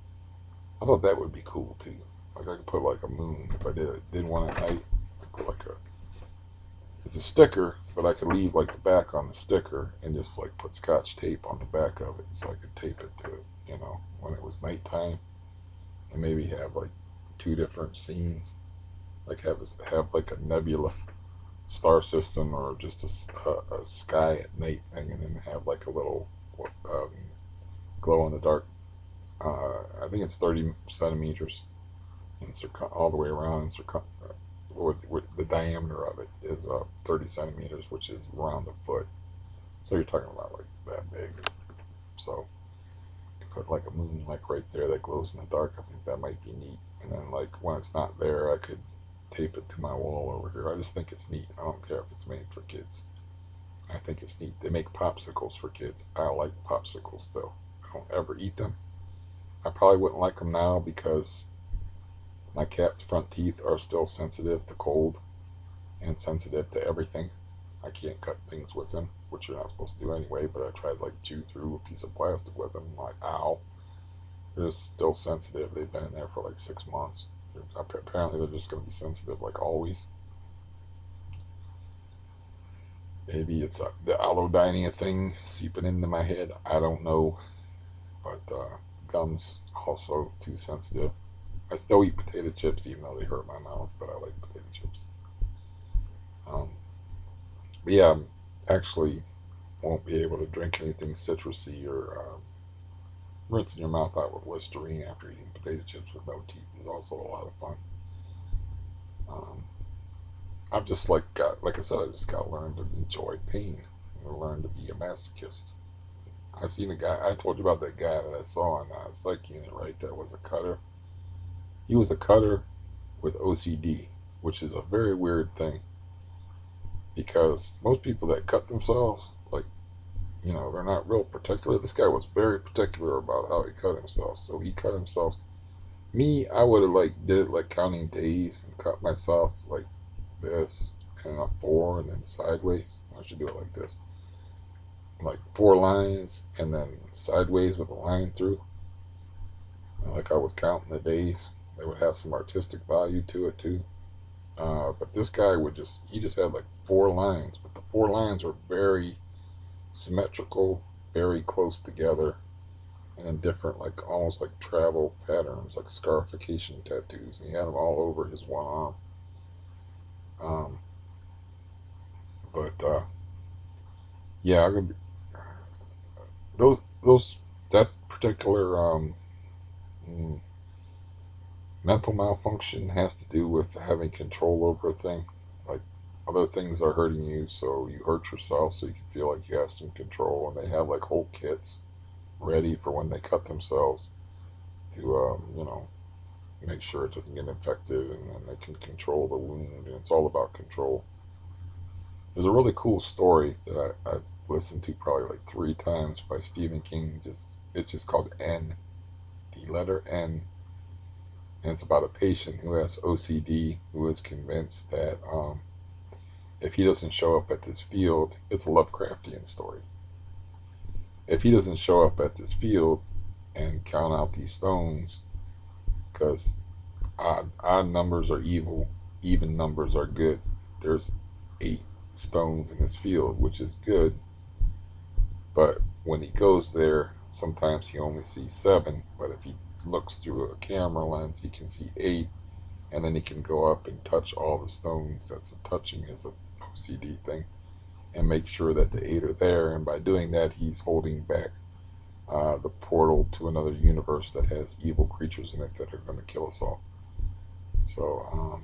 I thought that would be cool too. Like I could put like a moon if I did one at night. I put like a it's a sticker, but I could leave like the back on the sticker and just like put scotch tape on the back of it so I could tape it to it. When it was nighttime, and maybe have like 2 different scenes. Like have like a nebula star system or just a sky at night thing, and then have like a little um, glow in the dark. I think it's 30 centimeters in all the way around. With the diameter of it is 30 centimeters, which is around a foot. So you're talking about like that big. So you put like a moon like right there that glows in the dark. I think that might be neat. And then like when it's not there, I could tape it to my wall over here. I just think it's neat. I don't care if it's made for kids. I think it's neat. They make popsicles for kids. I like popsicles though. I don't ever eat them. I probably wouldn't like them now because my cat's front teeth are still sensitive to cold and sensitive to everything. I can't cut things with them, which you're not supposed to do anyway, but I tried like chew through a piece of plastic with them. I'm like, ow. They're still sensitive. They've been in there for like 6 months. Apparently they're just going to be sensitive like always. Maybe it's the allodynia thing seeping into my head. I don't know. But gums also too sensitive. I still eat potato chips even though they hurt my mouth, but I like potato chips. Um, but yeah, actually won't be able to drink anything citrusy or rinsing your mouth out with Listerine after eating potato chips with no teeth is also a lot of fun. Um, I've just like I said, I just got to learn to enjoy pain and learn to be a masochist. I seen a guy. I told you about that guy that I saw on Psych Unit, right? That was a cutter. He was a cutter with OCD, which is a very weird thing because most people that cut themselves, like, they're not real particular. This guy was very particular about how he cut himself. So he cut himself. Me, I would have like did it like counting days and cut myself like this and a four and then sideways. I should do it like this, like four lines and then sideways with a line through. And like I was counting the days. They would have some artistic value to it too. But this guy he just had like four lines, but the four lines were very symmetrical, very close together, and in different, like almost like travel patterns, like scarification tattoos. And he had them all over his one arm. Um, but yeah, those that particular mm, mental malfunction has to do with having control over a thing. Like other things are hurting you, so you hurt yourself so you can feel like you have some control. And they have like whole kits ready for when they cut themselves to, make sure it doesn't get infected and then they can control the wound. And it's all about control. There's a really cool story that I listened to probably like three times by Stephen King. It's just called N, the letter N, and it's about a patient who has OCD who is convinced that if he doesn't show up at this field, it's a Lovecraftian story. If he doesn't show up at this field and count out these stones, because odd numbers are evil, even numbers are good. There's 8 stones in this field, which is good, but when he goes there, sometimes he only sees 7. But if he looks through a camera lens, he can see 8, and then he can go up and touch all the stones. That's a touching is a OCD thing, and make sure that the 8 are there. And by doing that, he's holding back the portal to another universe that has evil creatures in it that are going to kill us all. So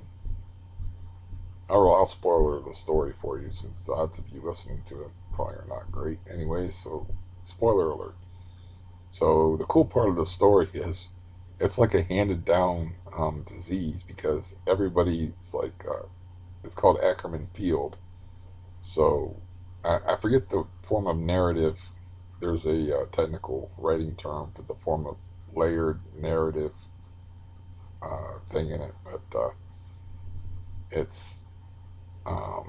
I'll spoiler the story for you since the odds of you listening to it probably are not great anyway. So spoiler alert. So the cool part of the story is it's like a handed down disease because everybody's like it's called Ackerman Field. So I forget the form of narrative. There's a technical writing term for the form of layered narrative thing in it, but it's I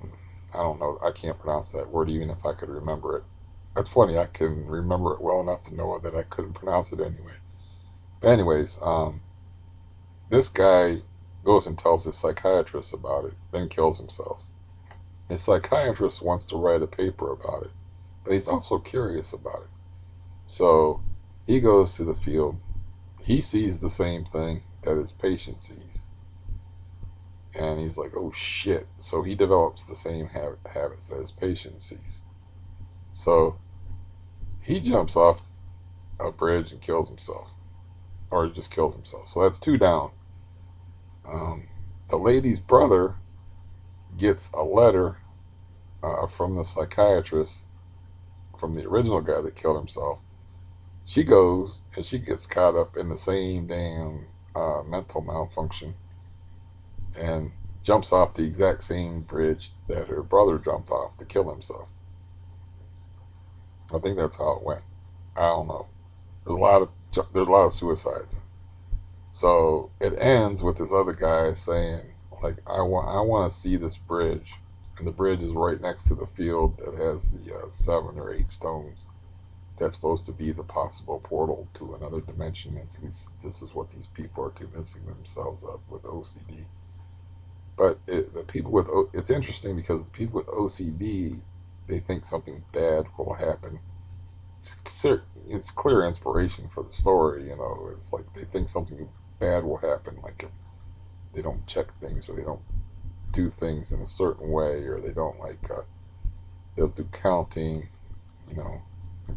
don't know. I can't pronounce that word even if I could remember it. That's funny. I can remember it well enough to know that I couldn't pronounce it anyway. But anyways, this guy goes and tells his psychiatrist about it, then kills himself. His psychiatrist wants to write a paper about it, but he's also curious about it. So he goes to the field. He sees the same thing that his patient sees. And he's like, oh shit. So he develops the same habits that his patient sees. So he jumps off a bridge and kills himself. Or he just kills himself. So that's 2 down. The lady's brother gets a letter from the psychiatrist, from the original guy that killed himself. She goes and she gets caught up in the same damn mental malfunction and jumps off the exact same bridge that her brother jumped off to kill himself. I think that's how it went. I don't know. There's a lot of suicides. So it ends with this other guy saying, like, I want to see this bridge, and the bridge is right next to the field that has the 7 or 8 stones. That's supposed to be the possible portal to another dimension. At least this is what these people are convincing themselves of with OCD. But it's interesting because the people with OCD, they think something bad will happen. It's clear inspiration for the story. It's like they think something bad will happen, like if they don't check things or they don't do things in a certain way, or they don't they'll do counting. If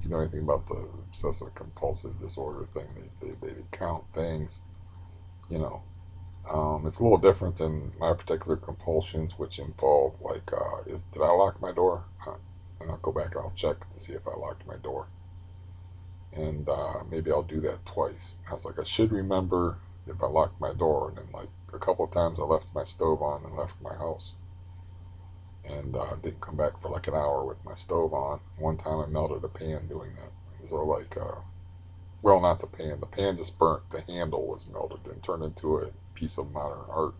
you know anything about the obsessive compulsive disorder thing, they count things. You know, It's a little different than my particular compulsions, which involve like, did I lock my door? And I'll go back and I'll check to see if I locked my door, and maybe I'll do that twice. I was like, I should remember if I locked my door, and then like a couple of times I left my stove on and left my house, and didn't come back for like an hour with my stove on. One time I melted a pan doing that. So like, well, not the pan. The pan just burnt. The handle was melted and turned into a piece of modern art.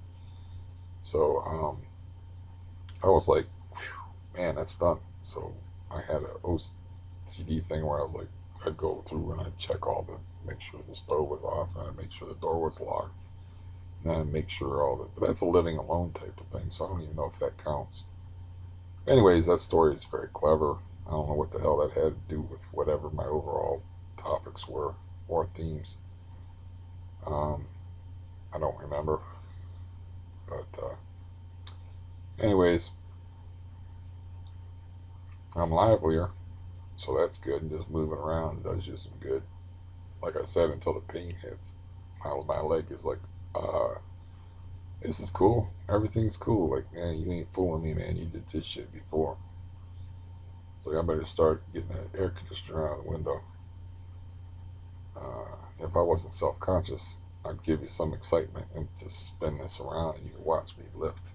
So I was like, man, that's done. So I had an OCD thing where I was like, I'd go through and I'd check all the, make sure the stove was off, and I'd make sure the door was locked, and then I'd make sure all that. But that's a living alone type of thing, so I don't even know if that counts. Anyways, that story is very clever. I don't know what the hell that had to do with whatever my overall topics were or themes. Um, I don't remember. But, anyways, I'm livelier, so that's good. And just moving around does you some good. Like I said, until the pain hits, my leg is like, uh, this is cool. Everything's cool. Like, man, you ain't fooling me, man. You did this shit before. So I better start getting that air conditioner out of the window. If I wasn't self conscious, I'd give you some excitement and to spin this around and you could watch me lift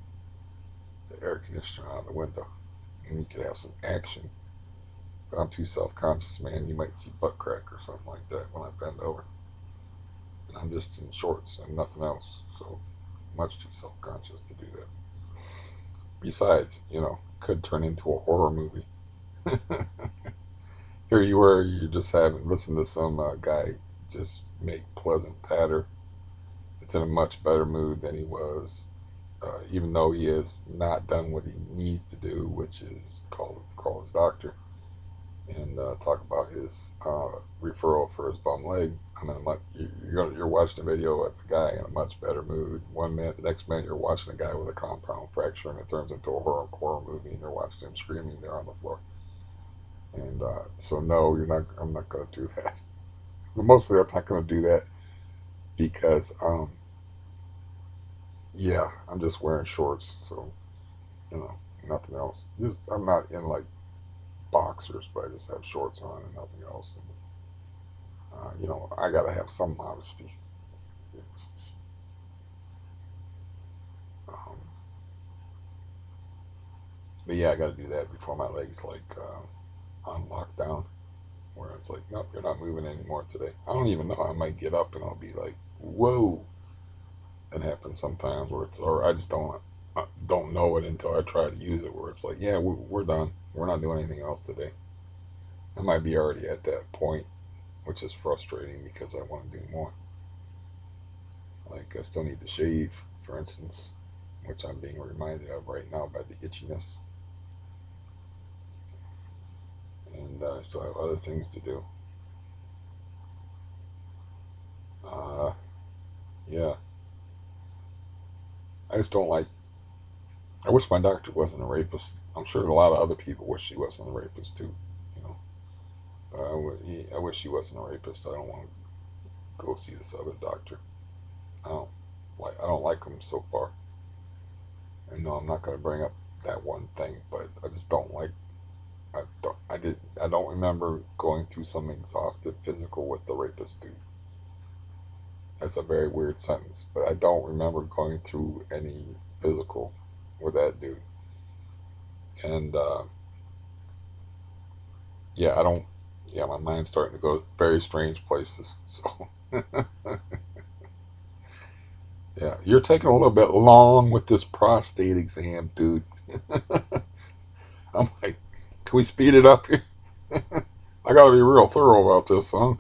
the air conditioner out of the window. And you could have some action. But I'm too self conscious, man. You might see butt crack or something like that when I bend over. And I'm just in shorts and nothing else. So much too self conscious to do that. Besides, could turn into a horror movie. Here you were, you just having listened to some guy just make pleasant patter. It's in a much better mood than he was, even though he has not done what he needs to do, which is call his doctor and talk about his referral for his bum leg. I'm in a much, you're watching a video of the guy in a much better mood. 1 minute, the next minute you're watching a guy with a compound fracture, and it turns into a horror movie, and you're watching him screaming there on the floor. And so no, you're not. I'm not going to do that. But mostly, I'm not going to do that because, yeah, I'm just wearing shorts, so you know, nothing else. Just I'm not in like boxers, but I just have shorts on and nothing else. And, I got to have some modesty. Um, but yeah, I got to do that before my legs like on lockdown, where it's like, nope, you're not moving anymore today. I don't even know. I might get up and I'll be like, whoa. That happens sometimes where it's, or I just don't know it until I try to use it. Where it's like, yeah, we're done. We're not doing anything else today. I might be already at that point, which is frustrating because I want to do more. Like I still need to shave, for instance, which I'm being reminded of right now by the itchiness, and I still have other things to do. Uh, yeah, I just don't like. I wish my doctor wasn't a rapist. I'm sure a lot of other people wish he wasn't a rapist too. You know, I wish he wasn't a rapist. I don't want to go see this other doctor. I don't I don't like him so far. I know I'm not going to bring up that one thing, but I just don't like. I don't remember going through some exhaustive physical with the rapist dude. That's a very weird sentence, but I don't remember going through any physical with that dude. And yeah, I don't. Yeah, my mind's starting to go very strange places. So yeah, you're taking a little bit long with this prostate exam, dude. I'm like, can we speed it up here? I got to be real thorough about this, son.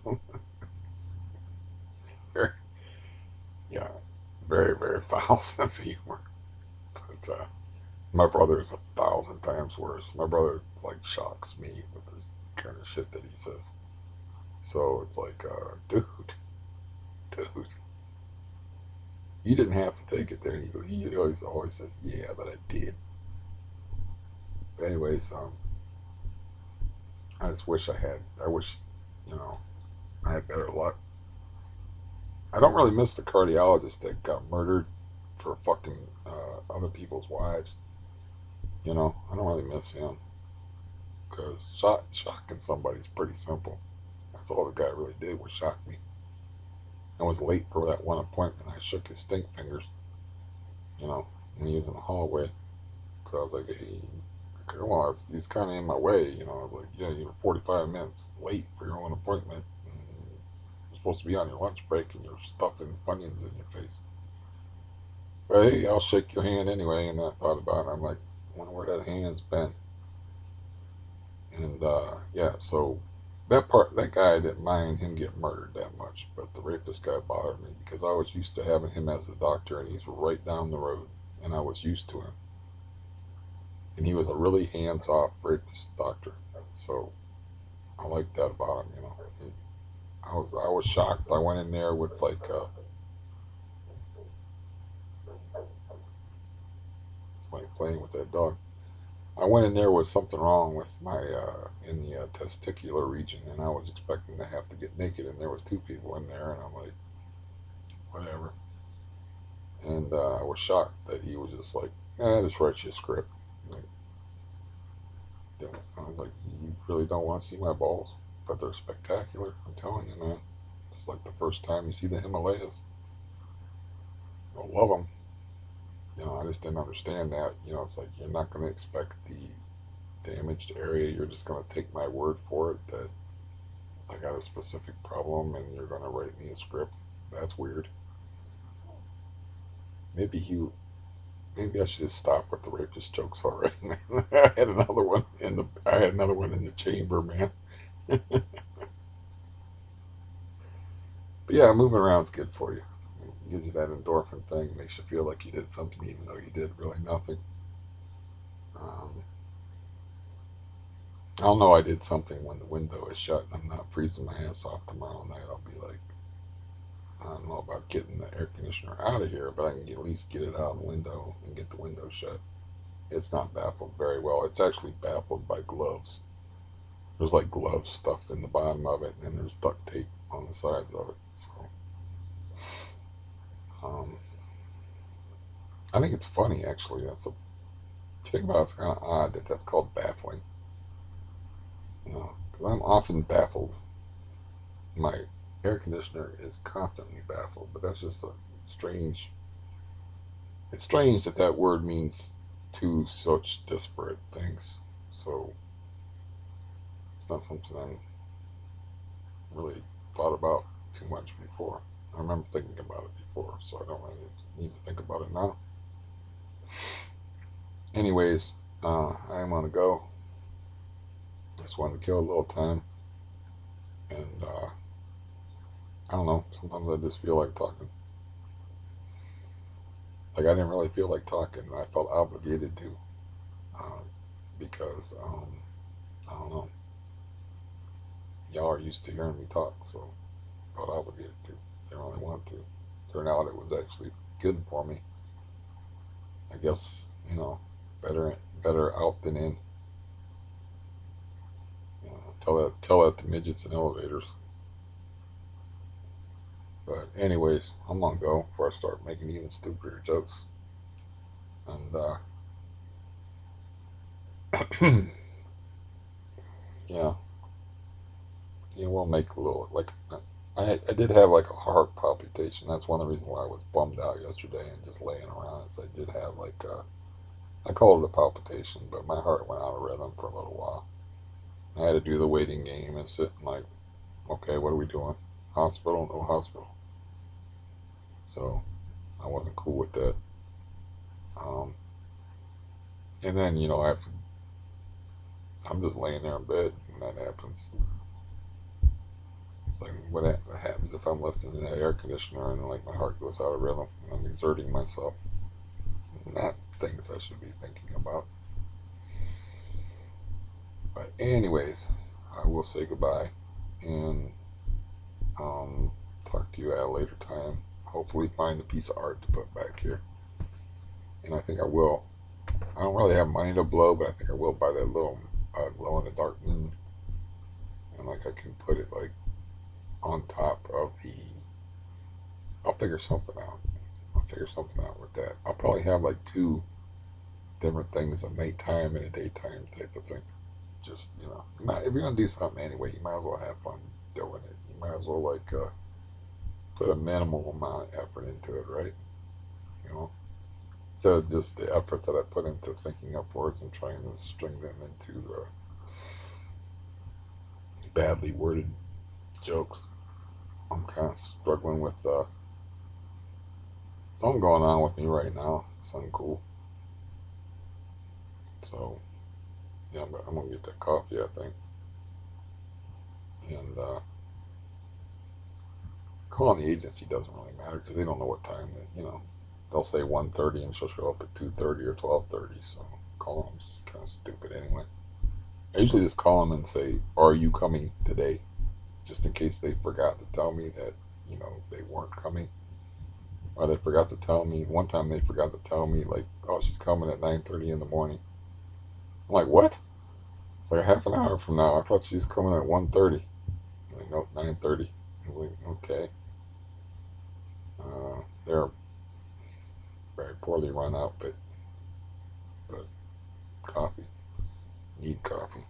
Yeah, very, very foul sense of humor. But my brother is 1,000 times worse. My brother like shocks me with the kind of shit that he says. So it's like, dude, you didn't have to take it there. He always says, yeah, but I did. But anyways, I just wish I wish, you know, I had better luck. I don't really miss the cardiologist that got murdered. for fucking other people's wives. You know, I don't really miss him because shocking somebody is pretty simple. That's all the guy really did was shock me. I was late for that one appointment. I shook his stink fingers, you know, when he was in the hallway. So I was like, hey, come on, he's kind of in my way, you know. I was like, yeah, you're 45 minutes late for your own appointment. You're supposed to be on your lunch break and you're stuffing Funyuns in your face. But hey, I'll shake your hand anyway. And then I thought about it. I'm like, I wonder where that hand's been. And yeah, so that guy, I didn't mind him getting murdered that much, but the rapist guy bothered me because I was used to having him as a doctor, and he's right down the road, and I was used to him. And he was a really hands-off rapist doctor, so I like that about him. You know, I was shocked. I went in there with like somebody playing with that dog. I went in there with something wrong with my in the testicular region, and I was expecting to have to get naked, and there was two people in there, and I'm like, whatever. And I was shocked that he was just like, just write you a script. Like, I was like, you really don't want to see my balls, but they're spectacular. I'm telling you, man. It's like the first time you see the Himalayas. You'll love them. You know, I just didn't understand that. You know, it's like you're not going to expect the damaged area. You're just going to take my word for it that I got a specific problem and you're going to write me a script. That's weird. Maybe he. Maybe I should just stop with the rapist jokes already, man. I had another one in the. I had another one in the chamber, man. But yeah, moving around's good for you. It gives you that endorphin thing. It makes you feel like you did something, even though you did really nothing. Um, I'll know I did something when the window is shut and I'm not freezing my ass off tomorrow night. I'll be like, I don't know about getting the air conditioner out of here, but I can at least get it out of the window and get the window shut. It's not baffled very well. It's actually baffled by gloves. There's like gloves stuffed in the bottom of it, and then there's duct tape on the sides of it. So, um, I think it's funny actually. If you think about it, it's kind of odd that that's called baffling. You know, because I'm often baffled. My air conditioner is constantly baffled, but that's just a strange. It's strange that that word means two such disparate things. So it's not something I'm really thought about too much before. I remember thinking about it before, so I don't really need to think about it now. Anyways, I am gonna go. I just wanted to kill a little time, and I don't know. Sometimes I just feel like talking. Like I didn't really feel like talking, and I felt obligated to, um, because I don't know. Y'all are used to hearing me talk, so I felt obligated to. Didn't really want to. Turned out it was actually good for me. I guess you know, better out than in. You know, tell that to midgets and elevators. But anyways, I'm gonna go before I start making even stupider jokes. And yeah, we'll make a little like I did have like a heart palpitation. That's one of the reasons why I was bummed out yesterday and just laying around. Is I did have like I called it a palpitation, but my heart went out of rhythm for a little while. I had to do the waiting game and sit and like, okay, what are we doing? Hospital, no hospital. So I wasn't cool with that. Um, and then I'm just laying there in bed when that happens. It's like what happens if I'm left in that air conditioner and like my heart goes out of rhythm and I'm exerting myself. Not things I should be thinking about. But anyways, I will say goodbye and talk to you at a later time. Hopefully find a piece of art to put back here. And I think I will. I don't really have money to blow, but I think I will buy that little glow in the dark moon. And like I can put it like on top of the. I'll figure something out. figure something out with that. I'll probably have like two different things, a nighttime and a daytime type of thing. Just, if you're gonna do something anyway, you might as well have fun doing it. You might as well put a minimal amount of effort into it, right? You know, so just the effort that I put into thinking up words and trying to string them into badly worded jokes. I'm kind of struggling with something going on with me right now. Something cool. So yeah, I'm gonna get that coffee, I think, and calling the agency doesn't really matter because they don't know what time they'll say 1:30 and she'll show up at 2:30 or 12:30. So calling them's kind of stupid anyway. I usually just call them and say, "Are you coming today?" Just in case they forgot to tell me that they weren't coming, or they forgot to tell me. One time they forgot to tell me like, "Oh, she's coming at 9:30 in the morning." I'm like, "What?" It's like a half an hour from now. I thought she was coming at 1:30. I'm like, nope, 9:30. I was like, okay. They're very poorly run outfit, but coffee. Need coffee.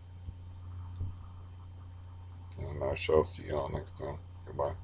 And I shall see y'all next time. Goodbye.